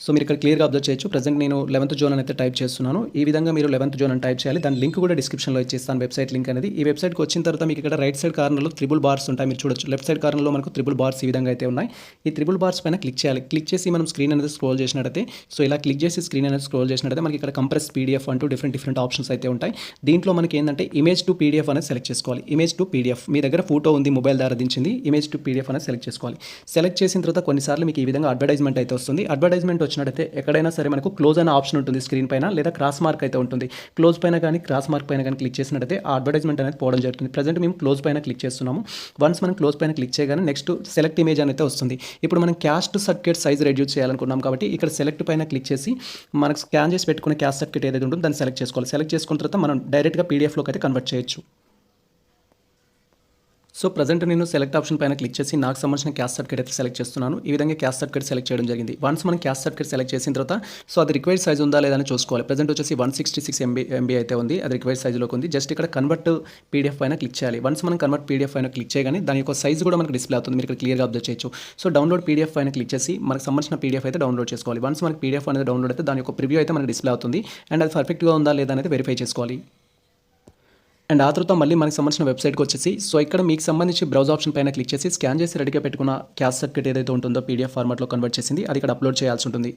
సో మీరు ఇక్కడ క్లియర్గా అబ్జర్వ్ చేయొచ్చు. ప్రజెంట్ నేను 11th జోన్ అని అయితే టైప్ చేస్తున్నాను. ఈ విధంగా మీరు 11th జోన్ అని టైప్ చేయాలి. దాని లింక్ కూడా డిస్క్రిప్షన్లో ఇచ్చేస్తాను, వెబ్సైట్ లింక్ అనేది. ఈ వెబ్సైట్కి వచ్చిన తర్వాత మీకు ఇక్కడ రైట్ సైడ్ కార్నర్లో త్రిబుల్ బార్స్ ఉంటాయి, మీరు చూడొచ్చు. లెఫ్ట్ సైడ్ కార్నర్లో మనకు త్రిబుల్ బార్స్ ఈ విధంగా అయితే ఉన్నాయి. ఈ త్రిబుల్ బార్స్ పైన క్లిక్ చేయాలి. క్లిక్ చేసి మనం స్క్రీన్ అనేది స్క్రోల్ చేసినట్టయితే ఇలా క్లిక్ చేసి స్క్రీన్ అనేది స్క్రోల్ చేసినట్టయితే మనకి ఇక్కడ కంప్రెస్ పీడిఎఫ్ అంటూ డిఫరెంట్ ఆప్షన్స్ అయితే ఉంటాయి. దీంట్లో మనకి ఏంటంటే ఇమేజ్ టు పీడిఎఫ్ అనేది సెలెక్ట్ చేసుకోవాలి. ఇమేజ్ టు పీడిఎఫ్, మీ దగ్గర ఫోటో ఉంది, మొబైల్ ద్వారా దించింది, ఇమేజ్ టు పీడిఎఫ్ అనేది సెలెక్ట్ చేసుకోవాలి. సెలెక్ట్ చేసిన తర్వాత కొన్నిసార్లు మీకు ఈ విధంగా అడ్వర్టైజ్మెంట్ అయితే వస్తుంది. అడ్వర్టైజ్మెంట్ వచ్చినట్టయితే ఎక్కడైనా సరే మనకు క్లోజ్ అనే ఆప్షన్ ఉంటుంది స్క్రీన్ పైన, లేదా క్రాస్ మార్క్ అయితే ఉంటుంది. క్లోజ్ పైన కానీ క్రాస్ మార్క్ పైన కానీ క్లిక్ చేసినట్టయితే ఆ అడ్వర్టైజ్మెంట్ అనేది పోవడం జరుగుతుంది. ప్రజెంట్ మేము క్లోజ్ పైన క్లిక్ చేస్తున్నాము. వన్స్ మనం క్లోజ్ పైన క్లిక్ చేయగానే నెక్స్ట్ సెలెక్ట్ ఇమేజ్ అనేది వస్తుంది. ఇప్పుడు మనం క్యాస్ట్ సర్టిఫికేట్ సైజ్ రెడ్యూస్ చేయాలనుకున్నాం కాబట్టి ఇక్కడ సెలెక్ట్ పైన క్లిక్ చేసి మనకు స్కాన్ చేసి పెట్టుకున్న క్యాస్ట్ సర్టిఫికేట్ ఏదైతే ఉంటుందో దాన్ని సెలెక్ట్ చేసుకోవాలి. సెలెక్ట్ చేసుకున్న తర్వాత మనం డైరెక్ట్గా పీడిఎఫ్లోకి అయితే కన్వర్ట్ చేయొచ్చు. సో ప్రజెంట్ నేను సెలెక్ట్ ఆప్షన్ పైన క్లిక్ చేసి నాకు సంబంధించిన క్యాస్ట్ సర్టిఫికేట్ అయితే సెలెక్ట్ చేస్తున్నాను. ఈ విధంగా క్యాస్ట్ సర్టిఫికేట్ సెలెక్ట్ చేయడం జరిగింది. వన్స్ మనం క్యాస్ట్ సర్టిఫికేట్ సెలెక్ట్ చేసిన తర్వాత అది రిక్వైర్డ్ సైజ్ ఉందా లేదా అని చూసుకోవాలి. ప్రజెంట్ వచ్చేసి 166 MB అయితే ఉంది, అది రిక్వైర్డ్ సైజ్లోకి ఉంది. జస్ట్ ఇక్కడ కన్వర్ట్ పీడిఎఫ్ పైన క్లిక్ చేయాలి. వన్స్ మనం కన్వర్ట్ పీడిఎఫ్ పైన క్లిక్ చేయగానే దాని యొక్క సైజ్ కూడా మనకు డిస్ప్లే అవుతుంది, మీరు ఇక్కడ క్లియర్గా అబ్జర్వ్ చేయొచ్చు. సో డౌన్లోడ్ పీడిఎఫ్ పైన క్లిక్ చేసి మనకు సంబంధించిన పీడిఎఫ్ అయితే డౌన్లోడ్ చేసుకోవాలి. వన్స్ మనకి పీడిఎఫ్ అనేది డౌన్లోడ్ అయితే దాని యొక్క ప్రివ్యూ అయితే మనకు డిస్ప్లే అవుతుంది. అండ్ అది పర్ఫెక్ట్గా ఉందా లేదా అనేది వెరిఫై చేసుకోవాలి. అండ్ ఆ తర్వాత మళ్ళీ మనకి సంబంధించిన వెబ్సైట్కి వచ్చేసి ఇక్కడ మీకు సంబంధించి బ్రౌజ్ ఆప్షన్ పైన క్లిక్ చేసి స్కాన్ చేసి రెడీగా పెట్టుకున్న క్యాస్ట్ సర్టిఫికేట్ ఏదైతే ఉంటుందో పీడిఎఫ్ ఫార్మాట్లో కన్వర్ట్ చేసింది అది ఇక్కడ అప్లోడ్ చేయాల్సి ఉంటుంది.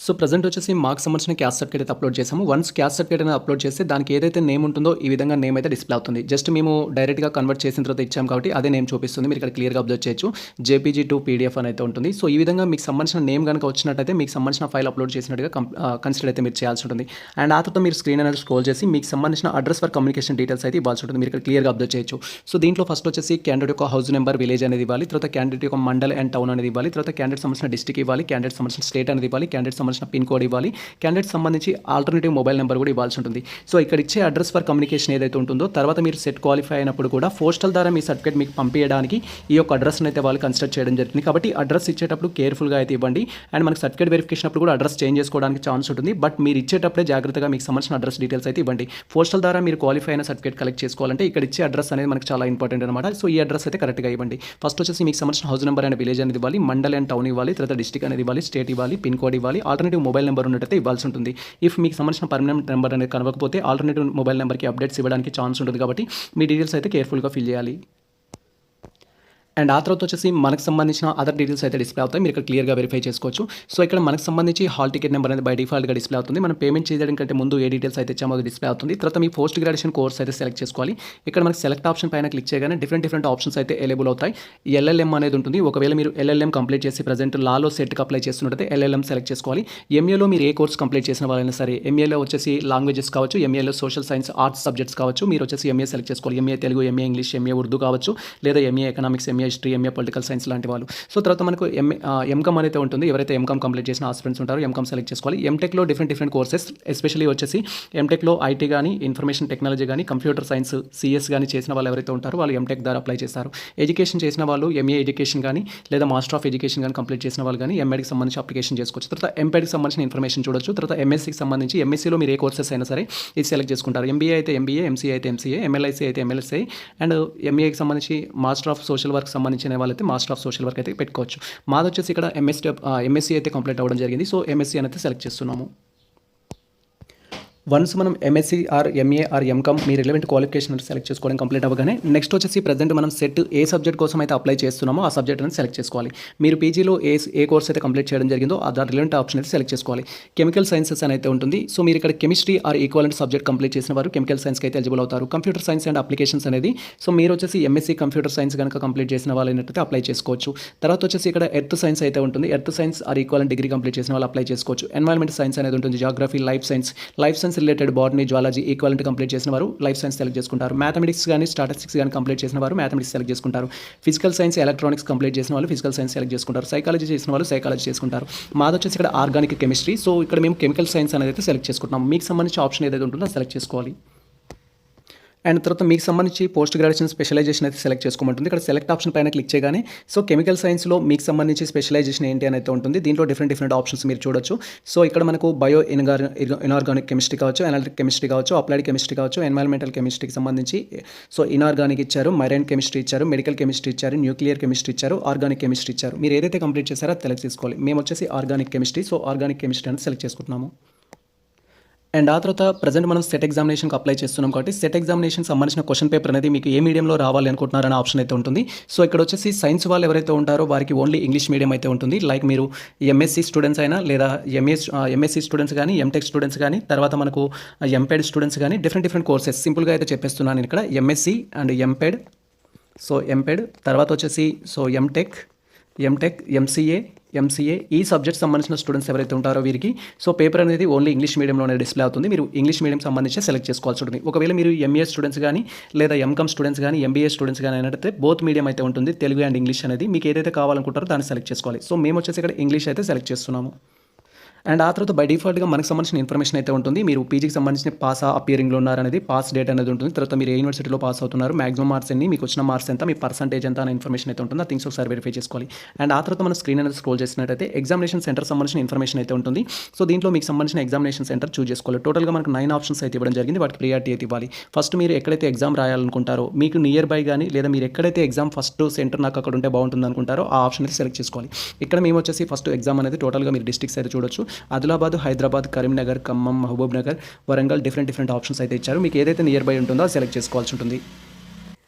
సో ప్రజెంట్ వచ్చేసి మాకు సంబంధించిన క్యాస్ట్ సర్టిఫికేట్ అయితే అప్లోడ్ చేసాము. వన్స్ క్యాస్ట్ సర్టిఫికేట్ అనేది అప్లోడ్ చేస్తే దానికి ఏదైతే నేమ్ ఉంటుందో ఈ విధంగా నేమ్ అయితే డిస్ప్లే అవుతుంది. జస్ట్ మేము డైరెక్ట్గా కన్వర్ట్ చేసిన తర్వాత ఇచ్చాం కాబట్టి అదే నేమ్ చూపిస్తుంది, మీరు ఇక్కడ క్లియర్గా అబ్జర్వ్ చేయొచ్చు. JPG to PDF అని అయితే ఉంటుంది. సో ఈ విధంగా మీకు సంబంధించిన నేమ్ కనుక వచ్చినట్టయితే మీకు సంబంధించిన ఫైల్ అప్లోడ్ చేసినట్టుగా కన్సిడర్ అయితే మీరు చేయాల్సి ఉంటుంది. అండ్ ఆ తర్వాత మీరు స్క్రీన్ అనేది స్క్రోల్ చేసి మీకు సంబంధించిన అడ్రస్ ఫర్ కమ్యూనికేషన్ డీటెయిల్స్ అయితే ఇవ్వాల్సి ఉంటుంది, మీరు ఇక్కడ క్లియర్గా అబ్జర్వ్ చేయొచ్చు. సో దీంట్లో ఫస్ట్ వచ్చేసి క్యాండిడేట్ యొక్క హౌస్ నెంబర్, విలేజ్ అనేది ఇవ్వాలి. తర్వాత క్యాండిడేట్ యొక్క మండల్ అండ్ టౌన్ అనేది ఇవ్వాలి. తర్వాత క్యాండిడేట్ సంబంధించిన డిస్ట్రిక్ట్ ఇవ్వాలి. క్యాండిడేట్ సంబంధించిన స్టేట్ అనేది ఇవ్వాలి. క్యాండిడేట్ సంబంధించిన పిన్ కోడ్ ఇవ్వాలి. క్యాండిడేట్ సంబంధించి ఆల్టర్నేటివ్ మొబైల్ నెంబర్ కూడా ఇవ్వాల్సి ఉంటుంది. సో ఇక్కడ ఇచ్చే అడ్రస్ ఫర్ కమ్యూనికేషన్ ఏదైతే ఉంటుందో తర్వాత మీరు సెట్ క్వాలిఫై అయినప్పుడు కూడా పోస్టల్ ద్వారా మీ సర్టిఫికేట్ మీకు పంపించడానికి ఈ యొక్క అడ్రస్ అయితే వాళ్ళు కన్సిడర్ చేయడం జరుగుతుంది. కాబట్టి అడ్రస్ ఇచ్చేటప్పుడు కేర్ఫుల్గా అయితే ఇవ్వండి. అండ్ మనకి సర్టిఫికేట్ వెరిఫికేషన్ అప్పుడు కూడా అడ్రస్ చేంజ్ చేసుకోవడానికి ఛాన్స్ ఉంటుంది. బట్ మీరు ఇచ్చేటప్పుడే జాగ్రత్తగా మీకు సంబంధించిన అడ్రస్ డీటెయిల్స్ అయితే ఇవ్వండి. పోస్టల్ ద్వారా మీరు క్వాలిఫై అయిన సర్టిఫికేట్ కలెక్ట్ చేసుకోవాలంటే ఇక్కడ ఇచ్చే అడ్రస్ అనేది మనకు చాలా ఇంపార్టెంట్ అనమాట. సో ఈ అడ్రస్ అయితే కరెక్ట్గా ఇవ్వండి. ఫస్ట్ వచ్చేసి మీకు సంబంధించిన హౌస్ నెంబర్ అండ్ విలేజ్ అనేది ఇవ్వాలి. మండల్ అండ్ టౌన్ ఇవ్వాలి. తర్వాత డిస్ట్రిక్ట్ అనేది ఇవ్వాలి. స్టేట్ ఇవ్వాలి. పిన్ కోడ్ ఇవ్వాలి. ఆల్టర్నేటివ్ మొబైల్ నెంబర్ ఉన్నట్టయితే ఇవ్వాల్సి ఉంటుంది. ఇఫ్ మీకు సంబంధించిన పర్మనెంట్ నెంబర్ అనేది కనవకపోతే ఆల్టర్నేటివ్ మొబైల్ నెంబర్కి అప్డేట్స్ ఇవ్వడానికి ఛాన్స్ ఉంటుంది. కాబట్టి మీ డీటెయిల్స్ అయితే కేర్ఫుల్గా ఫిల్ చేయాలి. అండ్ ఆ తర్వాత వచ్చేసి మనకు సంబంధించిన అదర్ డీటెయిల్స్ అయితే డిస్ప్లే అవుతాయి, మీరు ఇక్కడ క్లియర్గా వెరిఫై చేసుకోవచ్చు. సో ఇక్కడ మనకు సంబంధించి హాల్ టికెట్ నెంబర్ అనేది బై డిఫాల్ట్గా డిస్ప్లే అవుతుంది. మనం పేమెంట్ చేయడం కంటే ముందు ఏ డీటెయిల్స్ అయితే ఇచ్చామో అది డిస్ప్లే అవుతుంది. తర్వాత మీ పోస్ట్ గ్రాడ్యుయేషన్ కోర్స్ అయితే సెలెక్ట్ చేసుకోవాలి. ఇక్కడ మనకి సెలెక్ట్ ఆప్షన్ పైన క్లిక్ చేయగానే డిఫరెంట్ ఆప్షన్స్ అయితే అవైలబుల్ అవుతాయి. LLM అనేది ఉంటుంది. ఒకవేళ మీరు LLM కంప్లీట్ చేసి ప్రజెంట్ లాలో సెట్కి అప్లై చేస్తున్నట్లయితే LLM సెలెక్ట్ చేసుకోవాలి. MAలో మీరు ఏ కోర్స్ కంప్లీట్ చేసిన వాళ్ళైనా సరే, MAలో వచ్చేసి లాంగ్వేజెస్ కావచ్చు, MAలో సోషల్ సైన్స్ ఆర్ట్స్ సబ్జెక్ట్స్ కావచ్చు, మీరు వచ్చేసి MA సెలెక్ట్ చేసుకోవాలి. MA Telugu, MA English, MA Urdu కావచ్చు, లేదా MA economics, MA history, MA political science లాంటి వాళ్ళు. సో తర్వాత మనకు ఎంకామ్ అయితే ఉంటుంది. ఎవరైతే ఎంకామ్ కంప్లీట్ చేసిన ఆస్పిరెంట్స్ ఉంటారో ఎంకామ్ సెలెక్ట్ చేసుకోవాలి. ఎంటెక్లో డిఫరెంట్ కోర్సెస్, ఎస్పెషల్లీ వచ్చేసి ఎంటెక్లో IT కానీ, ఇన్ఫర్మేషన్ టెక్నాలజీ కానీ, కంప్యూటర్ సైన్స్, CS కానీ చేసిన వాళ్ళు ఎవరైతే ఉంటారో వాళ్ళు ఎంటెక్ ద్వారా అప్లై చేస్తారు. ఎడ్యుకేషన్ చేసిన వాళ్ళు MA ఎడ్యుకేషన్ కానీ, లేదా మాస్టర్ ఆఫ్ ఎడ్యుకేషన్ కానీ కంప్లీట్ చేసిన వాళ్ళు కానీ MEdకి సంబంధించి అప్లికేషన్ చేసుకోవచ్చు. తర్వాత MPedకి సంబంధించిన ఇన్ఫర్మేషన్ చూడొచ్చు. తర్వాత MScకి సంబంధించి MScలో మీరు ఏ కోర్సెస్ అయినా సరే ఇది సెలెక్ట్ చేసుకుంటారు. MBA అయితే MBA, MCA అయితే MCA, MLIC అయితే MLSI, అండ్ MAకి సంబంధించి మాస్టర్ ఆఫ్ సోషల్ వర్క్ సంబంధించిన వాళ్ళైతే మాస్టర్ ఆఫ్ సోషల్ వర్క్ అయితే పెట్టుకోవచ్చు. మాది వచ్చేసి ఇక్కడ MSc అయితే కంప్లీట్ అవ్వడం జరిగింది. సో MSc అనేది సెలెక్ట్ చేస్తున్నాము. వన్స్ మనం MSc or MA or MCom మీ రిలవెంట్ క్వాలిఫికేషన్ సెలెక్ట్ చేసుకోవడం కంప్లీట్ అవ్వగానే నెక్స్ట్ వచ్చేసి ప్రజెంట్ మనం సెట్ ఏ సబ్జెక్ట్ కోసం అయితే అప్లై చేస్తున్నామో ఆ సబ్జెక్ట్ అనేది సెలెక్ట్ చేసుకోవాలి. మీరు పీజీలో ఏ కోర్స్ అయితే కంప్లీట్ చేయడం జరిగిందో ఆ రిలవెంట్ ఆప్షన్ అయితే సెలెక్ట్ చేసుకోవాలి. కెమికల్ సైన్సెస్ అని అయితే ఉంటుంది. సో మీరు ఇక్కడ chemistry or equivalent subject complete చేసిన వారు కెమికల్ సైన్స్కి అయితే ఎలిజిబుల్ అవుతారు. కంప్యూటర్ సైన్స్ అండ్ అప్లికేషన్స్ అనేది సో మీరు వచ్చేసి ఎంఎస్సీ కంప్యూటర్ సైన్స్ కనుక కంప్లీట్ చేసిన వాళ్ళు ఏంటంటే అప్లై చేసుకోవచ్చు. తర్వాత వచ్చేసి ఇక్కడ ఎర్త్ సైన్స్ అయితే ఉంటుంది. Earth science or equivalent degree complete చేసిన వాళ్ళు అప్లై చేసుకోవచ్చు. ఎన్వైరన్మెంట్ సైన్స్ అనేది ఉంటుంది. Geography, life science related botany, zoology equivalent complete చేసిన వారు లైఫ్ సైన్స్ సెలెక్ట్ చేసుకుంటారు. మ్యాథమెటిక్స్ కానీ స్టాటిస్టిక్స్ కానీ కంప్లీట్ చేసిన వారు మ్యాథమెటిక్స్ సెలెక్ట్ చేసుకుంటారు. ఫిజికల్ సైన్స్, ఎలక్ట్రానిక్స్ కంప్లీట్ చేసిన వాళ్ళు ఫిజికల్ సైన్స్ సెలెక్ట్ చేసుకుంటారు. సైకాలజీ చేసిన వాళ్ళు సైకాలజీ చేసుకుంటారు. మాది వచ్చేసి ఇక్కడ ఆర్గానిక్ కెమిస్ట్రీ. సో ఇక్కడ మేము కెమికల్ సైన్స్ అనేది అయితే సెలెక్ట్ చేసుకుంటున్నాం. మీకు సంబంధించి ఆప్షన్ ఏదైతే ఉంటుందో అది సెలెక్ట్ చేసుకోవాలి. అండ్ తర్వాత మీకు సంబంధించి పోస్ట్ గ్రాడ్యుయేషన్ స్పెషలైజేషన్ అయితే సెలెక్ట్ చేసుకోమంటుంది. ఇక్కడ సెలెక్ట్ ఆప్షన్ పైన క్లిక్ చేయగానే సో కెమికల్ సైన్స్లో మీకు సంబంధించి స్పెషలైజేషన్ ఏంటి అని అయితే ఉంటుంది. దీంట్లో డిఫరెంట్ ఆప్షన్స్ మీరు చూడొచ్చు. సో ఇక్కడ మనకు బయో ఇనార్గానిక్ కెమిస్ట్రీ కావచ్చు, అనలిటిక్ కెమిస్ట్రీ కావచ్చు, అప్లైడ్ కెమిస్ట్రీ కావచ్చు, ఎన్వైరన్మెంటల్ కెమిస్ట్రీకి సంబంధించి సో ఇనార్గానిక్ ఇచ్చారు, మైరైన్ కెమిస్ట్రీ ఇచ్చారు, మెడికల్ కెమిస్ట్రీ ఇచ్చారు, న్యూక్లియర్ కెమిస్ట్రీ ఇచ్చారు, ఆర్గానిక్ కెమిస్ట్రీ ఇచ్చారు. మీరు ఏదైతే కంప్లీట్ చేశారో అది సెలెక్ట్ చేసుకోవాలి. మేము వచ్చేసి organic chemistry, so organic chemistry అనేది సెలెక్ట్ చేసుకుంటున్నాము. అండ్ ఆ తర్వాత ప్రజెంట్ మనం సెట్ ఎగ్జామినేషన్కి అప్లై చేస్తున్నాం కాబట్టి సెట్ ఎగ్జామినేషన్ సంబంధించిన క్వశ్చన్ పేపర్ అనేది మీకు ఏ మీడియంలో రావాలి అనుకుంటున్నారనే ఆప్షన్ అయితే ఉంటుంది. సో ఇక్కడ వచ్చేసి సైన్స్ వాళ్ళు ఎవరైతే ఉంటారో వారికి ఓన్లీ ఇంగ్లీష్ మీడియం అయితే ఉంటుంది. లైక్ మీరు ఎంఎస్సీ స్టూడెంట్స్ అయినా లేదా ఎంఎస్సీ స్టూడెంట్స్ కానీ, ఎంటెక్ స్టూడెంట్స్ కానీ, తర్వాత మనకు ఎంపెడ్ స్టూడెంట్స్ కానీ డిఫరెంట్ కోర్సెస్ సింపుల్గా అయితే చెప్పేస్తున్నాను నేను ఇక్కడ. MSc and MPEd, so MPEd తర్వాత వచ్చేసి సో ఎంటెక్, ఎంసీఏ ఈ సబ్జెక్ట్ సంబంధించిన స్టూడెంట్స్ ఎవరైతే ఉంటారో వీరికి సో పేపర్ అనేది ఓన్లీ ఇంగ్లీష్ మీడియంలోనే డిస్ప్లే అవుతుంది. మీరు ఇంగ్లీష్ మీడియం సంబంధించి సెలెక్ట్ చేసుకోవాల్సి ఉంటుంది. ఒకవేళ మీరు ఎంఏ స్టూడెంట్స్ కానీ లేదా ఎంకామ్ స్టూడెంట్స్ కానీ ఎంబీఏ స్టూడెంట్స్ కానీ అయినట్లయితే బోత్ మీడియం అయితే ఉంటుంది. తెలుగు అండ్ ఇంగ్లీష్ అనేది మీకు ఏదైతే కావాలనుకుంటారో దాన్ని సెలెక్ట్ చేసుకోవాలి. సో మేము వచ్చేసి ఇక్కడ ఇంగ్లీష్ అయితే సెలెక్ట్ చేస్తున్నాము. అండ్ ఆ తర్వాత బై డిఫాల్ట్గా మనకు సంబంధించిన ఇన్ఫర్మేషన్ అయితే ఉంటుంది. మీరు పీజీకి సంబంధించిన అపియరింగ్లో ఉన్నారనేది పాస్ డేట్ అనేది ఉంటుంది. తర్వాత మీరు ఏ యూనివర్సిటీలో పాస్ అవుతున్నారు, మాక్సిమం మార్క్స్ ఎన్ని, మీకు వచ్చిన మార్క్స్ ఎంత, మీ పర్సంటేజ్ ఎంత అనే ఇన్ఫర్మేషన్ అయితే ఉంటుంది. ఆ థింగ్స్ ఒకసారి వెరిఫై చేసుకోవాలి. అండ్ ఆ తర్వాత మన స్క్రీన్ అనేది స్క్రోల్ చేసినట్టయితే ఎగ్జామినేషన్ సెంటర్ సంబంధించిన ఇన్ఫర్మేషన్ అయితే ఉంటుంది. సో దీంట్లో మీకు సంబంధించిన ఎగ్జామినేషన్ సెంటర్ చూస్ చేసుకోవాలి. టోటల్గా మనకు 9 ఆప్షన్స్ అయితే ఇవ్వడం జరిగింది. వాటికి ప్రియారిటీ అయితే ఇవ్వాలి. ఫస్ట్ మీరు ఎక్కడైతే ఎగ్జామ్ రాయాలనుకుంటారో మీకు నియర్ బై కానీ లేదా మీరు ఎక్కడైతే ఎగ్జామ్ ఫస్ట్ సెంటర్ నాకు అక్కడ ఉంటే బాగుంటుంది అనుకుంటారో ఆ ఆప్షన్ అయితే సెలెక్ట్ చేసుకోవాలి. ఇక్కడ మేము వచ్చేసి ఫస్ట్ ఎగ్జామ్ అనేది టోటల్గా మీరు డిస్ట్రిక్ట్స్ అయితే చూడొచ్చు. ఆదిలాబాద్, హైదరాబాద్, కరీంనగర్, ఖమ్మం, మహబూబ్ నగర్, వరంగల్ డిఫరెంట్ ఆప్షన్స్ అయితే ఇచ్చారు. మీకు ఏదైతే నియర్ బై ఉంటుందో అది సెలెక్ట్ చేసుకోవాల్సి ఉంటుంది.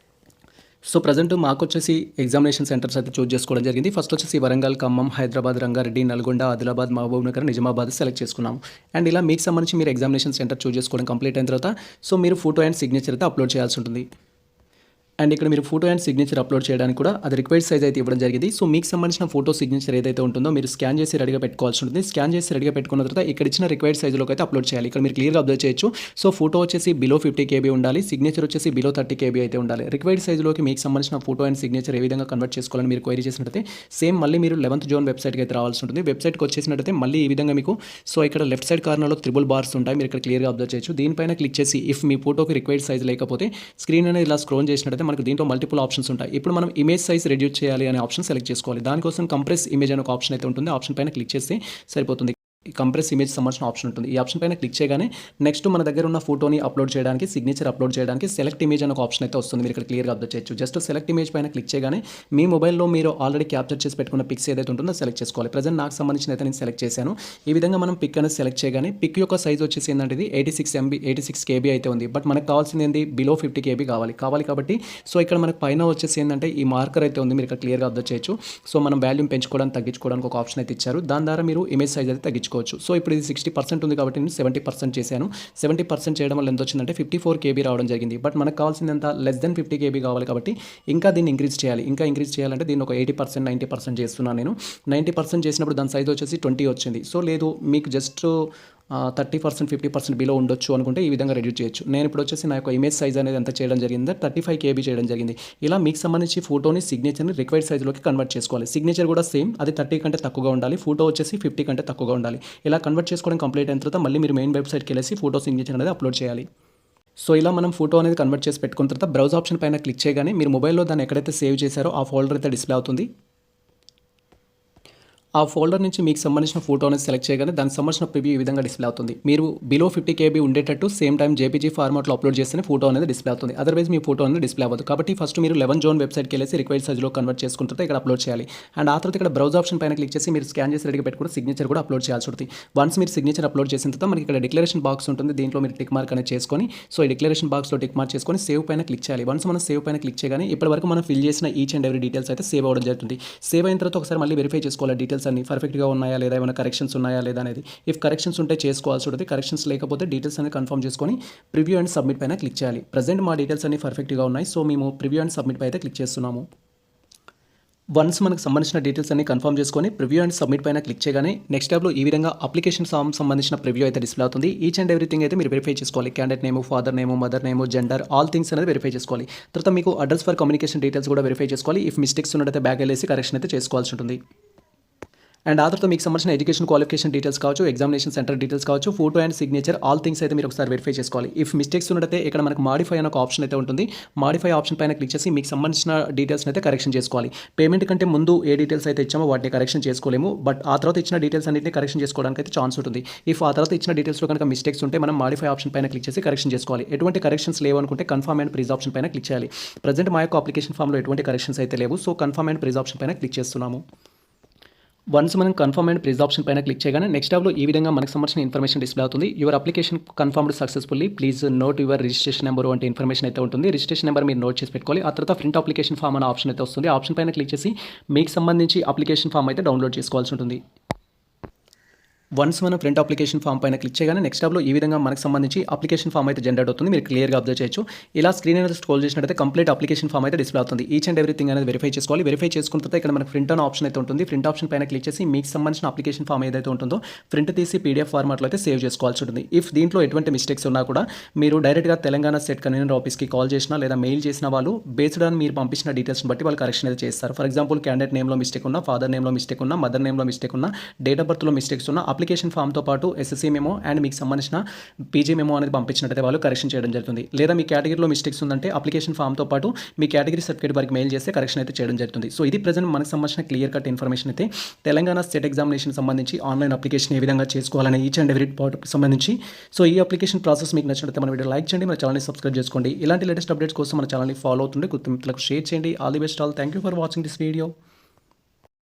సో ప్రజెంట్ మాకు వచ్చేసి ఎగ్జామినేషన్ సెంటర్స్ అయితే చూస్ చేసుకోవడం జరిగింది. ఫస్ట్ వచ్చేసి వరంగల్, ఖమ్మం, హైదరాబాద్, రంగారెడ్డి, నల్గొండ, ఆదిలాబాద్, మహబూబ్ నగర్, నిజామాబాద్ సెలెక్ట్ చేసుకున్నాము. అండ్ ఇలా మీకు సంబంధించి మీరు ఎగ్జామినేషన్ సెంటర్ చూస్ చేసుకోవడం కంప్లీట్ అయిన తర్వాత సో మీరు ఫోటో అండ్ సిగ్నేచర్ అయితే అప్లోడ్ చేయాల్సి ఉంటుంది. అండ్ ఇక్కడ మీరు ఫోటో అండ్ సిగ్నేచర్ అప్లోడ్ చేయడానికి కూడా అది రిక్వైర్డ్ సైజ్ అయితే ఇవ్వడం జరిగింది. సో మీకు సంబంధించిన ఫోటో సిగ్నేచర్ ఏదైతే ఉంటుందో మీరు స్కాన్ చేసి రెడీగా పెట్టుకోవాల్సి ఉంటుంది. స్కాన్ చేసి రెడీగా పెట్టుకున్న తర్వాత ఇక్కడ ఇచ్చిన రిక్వైర్డ్ సైజులోకి అయితే అప్లోడ్ చేయాలి. ఇక్కడ మీరు క్లియర్గా అబ్జర్వ్ చేయొచ్చు. సో ఫోటో వచ్చేసి బిలో 50 KB ఉండాలి, సిగ్నేచర్ వచ్చేసి బిలో 30 KB అయితే ఉండాలి. రిక్వైర్డ్ సైజులోకి మీకు సంబంధించిన ఫోటో అండ్ సిగ్నేచర్ ఏ విధంగా కన్వర్ట్ చేసుకోవాలని మీరు క్వైరీ చేసినట్టయితే సేమ్ మళ్ళీ మీరు 11th జోన్ వెబ్సైట్కి అయితే రావాల్సి ఉంటుంది. వెబ్సైట్కి వచ్చేసినట్టయితే మళ్ళీ ఈ విధంగా మీకు సో ఇక్కడ లెఫ్ట్ సైడ్ కార్నర్లో 3 బార్స్ ఉంటాయి. మీరు ఇక్కడ క్లియర్గా అబ్జర్వ్ చేయొచ్చు. దీనిపైన క్లిక్ చేసి ఇఫ్ మీ ఫోటోకి రిక్వైర్డ్ సైజ్ లేకపోతే స్క్రీన్ అనేది ఇలా స్క్రోల్ చేసినట్టయితే మనకు దీంట్లో మల్టిపుల్ ఆప్షన్స్ ఉంటాయి. ఇప్పుడు మనం ఇమేజ్ సైజ్ రెడ్యూస్ చేయాలి అనే ఆప్షన్ సెలెక్ట్ చేసుకోవాలి. దానికోసం కంప్రెస్ ఇమేజ్ అనే ఒక ఆప్షన్ అయితే ఉంటుంది. ఆప్షన్ పైన క్లిక్ చేస్తే సరిపోతుంది. కంప్రెస్ ఇమేజ్ సంబంధించిన ఆప్షన్ ఉంటుంది. ఈ ఆప్షన్ పైన క్లిక్ చేయగానే నెక్స్ట్ మన దగ్గర ఉన్న ఫోటోని అప్లోడ్ చేయడానికి, సిగ్నేచర్ అప్లోడ్ చేయడానికి సెలెక్ట్ ఇమేజ్ అనే ఒక ఆప్షన్ అయితే వస్తుంది. మీరు ఇక్కడ క్లియర్గా అబ్జర్వ్ చేయొచ్చు. జస్ట్ సెలెక్ట్ ఇమేజ్ పైన క్లిక్ చేయగానే మీ మొబైల్లో మీరు ఆల్రెడీ క్యాప్చర్ చేసి పెట్టుకున్న పిక్స్ ఏదైతే ఉంటుందో సెలెక్ట్ చేసుకోవాలి. ప్రజెంట్ నాకు సంబంధించిన అయితే నేను సెలెక్ట్ చేశాను. ఈ విధంగా మనం పిక్ అనేది సెలెక్ట్ చేయగానే పిక్ యొక్క సైజ్ వచ్చేసి ఏంటంటే ఇది 86 KB అయితే ఉంది. బట్ మనకు కావాల్సింది ఏంటి, బిలో 50 KB కావాలి కాబట్టి సో ఇక్కడ మనకు పైన వచ్చేసి ఏంటంటే ఈ మార్కర్ అయితే ఉంది. మీరు ఇక్కడ క్లియర్గా అబ్జర్వ్ చేయొచ్చు. సో మనం వాల్యూమ్ పెంచుకోవడానికి తగ్గించుకోవడానికి ఒక ఆప్షన్ అయితే ఇచ్చారు. దాని ద్వారా మీరు ఇమేజ్ సైజ్ అయితే తగ్గించుకోవచ్చు. సో ఇప్పుడు ఇది 60% ఉంది కాబట్టి నేను 70% చేశాను. 70% చేయడం వల్ల ఎంత వచ్చిందంటే 54 KB రావడం జరిగింది. బట్ మనకు కావాల్సింది ఎంత, లెస్ దెన్ 50 KB కావాలి కాబట్టి ఇంకా దీన్ని ఇంక్రీజ్ చేయాలంటే దీన్ని ఒక 80% 90% చేస్తున్నాను నేను. 90% చేసినప్పుడు దాని సైజ్ వచ్చేసి 20 వచ్చింది. సో లేదు మీకు జస్ట్ 30% 50% బిలో ఉండొచ్చు అనుకుంటే ఈ విధంగా రెడ్యూస్ చేయొచ్చు. నేను ఇప్పుడు వచ్చేసి నా యొక్క ఇమేజ్ సైజ్ అనేది ఎంత చేయడం జరిగింది, 35 KB చేయడం జరిగింది. ఇలా మీకు సంబంధించి ఫోటోని సిగ్నేచర్ని రిక్వైర్డ్ సైజ్లోకి కన్వర్ట్ చేసుకోవాలి. సిగ్నేచర్ కూడా సేమ్, అది 30 కంటే తక్కువగా ఉండాలి. ఫోటో వచ్చేసి 50 కంటే తక్కువగా ఉండాలి. ఇలా కన్వర్ట్ చేసుకోవడం కంప్లీట్ అయిన తర్వాత మళ్ళీ మీరు మెయిన్ వెబ్సైట్కి వెళ్ళేసి ఫోటో సిగ్నేచర్ అనేది అప్లోడ్ చేయాలి. సో ఇలా మనం ఫోటో అనేది కన్వర్ట్ చేసి పెట్టుకున్న తర్వాత బ్రౌజ్ ఆప్షన్ పైన క్లిక్ చేయగానే మీరు మొబైల్లో దాన్ని ఎక్కడైతే సేవ్ చేశారో ఆ ఫోల్డర్ అయితే డిస్ప్లే అవుతుంది. ఆ ఫోల్డర్ నుంచి మీకు సంబంధించిన ఫోటో అనేది సెలెక్ట్ చేయగానే దానికి సంబంధించిన ప్రివ్యూ ఈ విధంగా డిస్ప్లే అవుతుంది. మీరు బిలో 50 KB ఉండేటట్టు సేమ్ టైం జేపీజీ ఫార్మాట్లో అప్లోడ్ చేస్తేనే ఫోటో అనేది డిస్ప్లే అవుతుంది. అదర్వైజ్ మీ ఫోటో అనేది డిస్ప్లే అవ్వదు. కాబట్టి ఫస్ట్ మీరు 11 జోన్ వెబ్సైట్కి వెళ్ళేసి రిక్వైర్డ్ సైజ్లో కన్వర్ట్ చేసుకున్న తర్వాత ఇక్కడ అప్లోడ్ చేయాలి. అండ్ ఆ తర్వాత ఇక్కడ బ్రౌజ్ ఆప్షన్ పైన క్లిక్ చేసి మీరు స్కాన్ చేసి రెడీగా పెట్టుకుని సిగ్నేచర్ కూడా అప్లోడ్ చేయాల్సి ఉంటుంది. వన్స్ మీరు సిగ్నేచర్ అప్లోడ్ చేసిన తర్వాత మనకి ఇక్కడ డిక్లరేషన్ బాక్స్ ఉంటుంది. దీంట్లో మీరు టిక్ మార్క్ అనేది చేసుకొని సో ఈ డిక్లరేషన్ బాక్స్లో టిక్ మార్క్ చేసుకొని సేవ్ పైన క్లిక్ చేయాలి. వన్స్ మనం సేవ్ పైన క్లిక్ చేయగానే ఇప్పటివరకు మనం ఫిల్ చేసిన ఈచ్ అండ్ ఎవ్రీ డీటెయిల్స్ అయితే సేవ్ అవ్వడం జరుగుతుంది. సేవ్ అయిన తర్వాత ఒకసారి మళ్ళీ వెరిఫై చేసుకోవాలి డీటెయిల్స్ అన్ని పర్ఫెక్ట్గా ఉన్నాయా లేదా, ఏమైనా కరెక్షన్స్ ఉన్నాయా లేదా అనేది. ఇఫ్ కరెక్షన్స్ ఉంటే చేసుకోవాల్సి ఉంటుంది. కరెక్షన్స్ లేకపోతే డీటెయిల్స్ అనేది కన్ఫర్మ్ చేసుకొని ప్రివ్యూ అండ్ సబ్మిట్ పైన క్లిక్ చేయాలి. ప్రజెంట్ మా డీటెయిల్స్ అన్ని పర్ఫెక్ట్గా ఉన్నాయి. సో మేము ప్రివ్యూ అండ్ సబ్మిట్ పై అయితే క్లిక్ చేస్తున్నాము. వన్స్ మనకు సంబంధించిన డీటెయిల్స్ అన్ని కన్ఫర్మ్ చేసుకొని ప్రివ్యూ అండ్ సబ్మిట్ పైన క్లిక్ చేయగానే నెక్స్ట్ ట్యాబ్లో ఈ విధంగా అప్లికేషన్ ఫామ్ సంబంధించిన ప్రివ్యూ అయితే డిస్ప్లే అవుతుంది. ఈచ్ అండ్ ఎవ్రీథింగ్ అయితే మీరు వెరిఫై చేసుకోవాలి. Candidate name, father name, mother name, gender, all things అనేది వెరిఫై చేసుకోవాలి. తర్వాత మీకు అడ్రస్ ఫర్ కమ్యూనికేషన్ డీటెయిల్స్ కూడా వెరిఫై చేసుకోవాలి. ఇఫ్ మిస్టేక్స్ ఉన్నట్టయితే బ్యాక్ వెళ్ళేసి కరెక్షన్ అయితే చేసుకోవాల్సి ఉంటుంది. అండ్ ఆ తర్వాత మీకు సంబంధించిన ఎడ్యుకేషన్ క్వాలిఫికేషన్ డీటెయిల్స్ కావచ్చు, ఎగ్జామినేషన్ సెంటర్ డీటెయిల్స్ కావచ్చు, photo and signature, all things అయితే మీరు ఒకసారి వెరిఫై చేసుకోవాలి. ఇఫ్ మిస్టేక్స్ ఉన్నట్టయితే ఇక్కడ మనకు మాడిఫై అనే ఒక ఆప్షన్ అయితే ఉంటుంది. మాడిఫై ఆప్షన్ పైన క్లిక్ చేసి మీకు సంబంధించిన డీటెయిల్స్ అయితే కరెక్షన్ చేసుకోవాలి. పేమెంట్ కంటే ముందు ఏ డీటెయిల్స్ అయితే ఇచ్చామో వాటిని కరెక్షన్ చేసుకోలేము. బట్ ఆ తర్వాత ఇచ్చిన డీటెయిల్స్ అన్నింటినీ కరెక్షన్ చేసుకోవడానికి అయితే ఛాన్స్ ఉంటుంది. ఇఫ్ ఆ తర్వాత ఇచ్చిన డీటెయిల్స్లో కనుక మిస్టేక్స్ ఉంటే మనం మాడిఫై ఆప్షన్ పైన క్లిక్ చేసి కరెక్షన్ చేసుకోవాలి. ఎటువంటి కరెక్షన్స్ లేవు అనుకుంటే కన్ఫర్మ్ అండ్ ప్రీజ్ ఆప్షన్ పైన క్లిక్ చేయాలి. ప్రజెంట్ మా యొక్క అప్లికేషన్ ఫామ్లో ఎటువంటి కరెక్షన్స్ అయితే లేవు. సో కన్ఫర్మ్ అండ్ ప్రీజ్ ఆప్షన్ పైన క్లిక్ చేస్తున్నాము. వన్స్ మనం కన్ఫర్మ్ అండ్ ప్రిజ్ ఆప్షన్ పైన క్లిక్ చేయగానే నెక్స్ట్ ట్యాబ్లో ఈ విధంగా మనకు సంబంధించిన ఇన్ఫర్మేషన్ డిస్ప్లే అవుతుంది. Your application confirmed successfully, please note your registration number అంటే ఇన్ఫర్మేషన్ అయితే ఉంటుంది. రిజిస్ట్రేషన్ నెంబర్ మీరు నోట్ చేసి పెట్టుకోవాలి. ఆ తర్వాత ప్రింట్ అప్లికేషన్ ఫామ్ అనే ఆప్షన్ అయితే వస్తుంది. ఆప్షన్ పైన క్లిక్ చేసి మీకు సంబంధించి అప్లికేషన్ ఫామ్ అయితే డౌన్లోడ్ చేసుకోవాల్సి ఉంటుంది. వన్స్ మనం ప్రింట్ అప్లికేషన్ ఫామ్ పైన క్లిక్ చేయగానే నెక్స్ట్ ట్యాబ్లో ఈ విధంగా మనకు సంబంధించి అప్లికేషన్ ఫామ్ అయితే జనరేట్ అవుతుంది. మీరు క్లియర్గా అబ్జర్వ్ చేయొచ్చు. ఇలా స్క్రీన్ అనేది స్క్రోల్ చేసినట్టయితే కంప్లీట్ అప్లికేషన్ ఫామ్ అయితే డిస్ప్లే అవుతుంది. ఈచ్ అండ్ ఎవ్రీథింగ్ అనేది వెరిఫై చేసుకోవాలి. వెరిఫై చేసుకున్న తర్వాత ఇక్కడ మనకు ప్రింట్ అనే ఆప్షన్ అయితే ఉంటుంది. ప్రింట్ ఆప్షన్ పైన క్లిక్ చేసి మీకు సంబంధించిన అప్లికేషన్ ఫామ్ ఏదైతే ఉంటుందో ప్రింట్ తీసి పీడిఎఫ్ ఫార్మాట్లో అయితే సేవ్ చేసుకోవాల్సి ఉంటుంది. ఇఫ్ దీంట్లో ఎటువంటి మిస్టేక్స్ ఉన్నా కూడా మీరు డైరెక్ట్గా తెలంగాణ స్టేట్ కన్వీనర్ ఆఫీస్కి కాల్ చేసినా లేదా మెయిల్ చేసిన వాళ్ళు బేస్డ్ ఆన్ మీరు పంపించిన డీటెయిల్స్ని బట్టి వాళ్ళు కరెక్షన్ అయితే చేస్తారు. ఫర్ ఎగ్జాంపుల్ క్యాండిడేట్ నేమ్లో మిస్టేక్ ఉన్నా, ఫాదర్ నేమ్లో మిస్టేక్ ఉన్నా, మదర్ నేమ్లో మిస్టేక్ ఉన్నా, డేట్ ఆఫ్ బర్త్లో మిస్టేక్స్ ఉన్నా అప్లికేషన్ ఫామ్తో పాటు ఎస్ఎస్సీ మెమో అండ్ మీకు సంబంధించిన పీజీ మెమో అనేది పంపించినట్టయితే వాళ్ళు కరెక్షన్ చేయడం జరుగుతుంది. లేదా మీ కేటగిరీలో మిస్టేక్స్ ఉందంటే అప్లికేషన్ ఫామ్తో పాటు మీ కేటగిరీ సర్టిఫికేట్ వరకు మెయిల్ చేస్తే కరెక్షన్ అయితే చేయడం జరుగుతుంది. సో ఇది ప్రజెంట్ మనకు సంబంధించిన క్లియర్ కట్ ఇన్ఫర్మేషన్ అయితే తెలంగాణ స్టేట్ ఎగ్జామినేషన్ సంబంధించి ఆన్లైన్ అప్లికేషన్ ఏ విధంగా చేసుకోవాలనే ఈచ్ అండ్ ఎవ్రీ పార్ట్కి సంబంధించి. సో ఈ అప్లికేషన్ ప్రాసెస్ మీకు నచ్చినట్లయితే మన వీడియో లైక్ చేయండి, మన ఛానల్ని సబ్స్క్రైబ్ చేసుకోండి. ఇలాంటి లేటెస్ట్ అప్డేట్స్ కోసం మన ఛానల్ని ఫాలో అవుతుండే కొత్త మిత్రులకు షేర్ చేయండి. All the best all. Thank you for watching this video.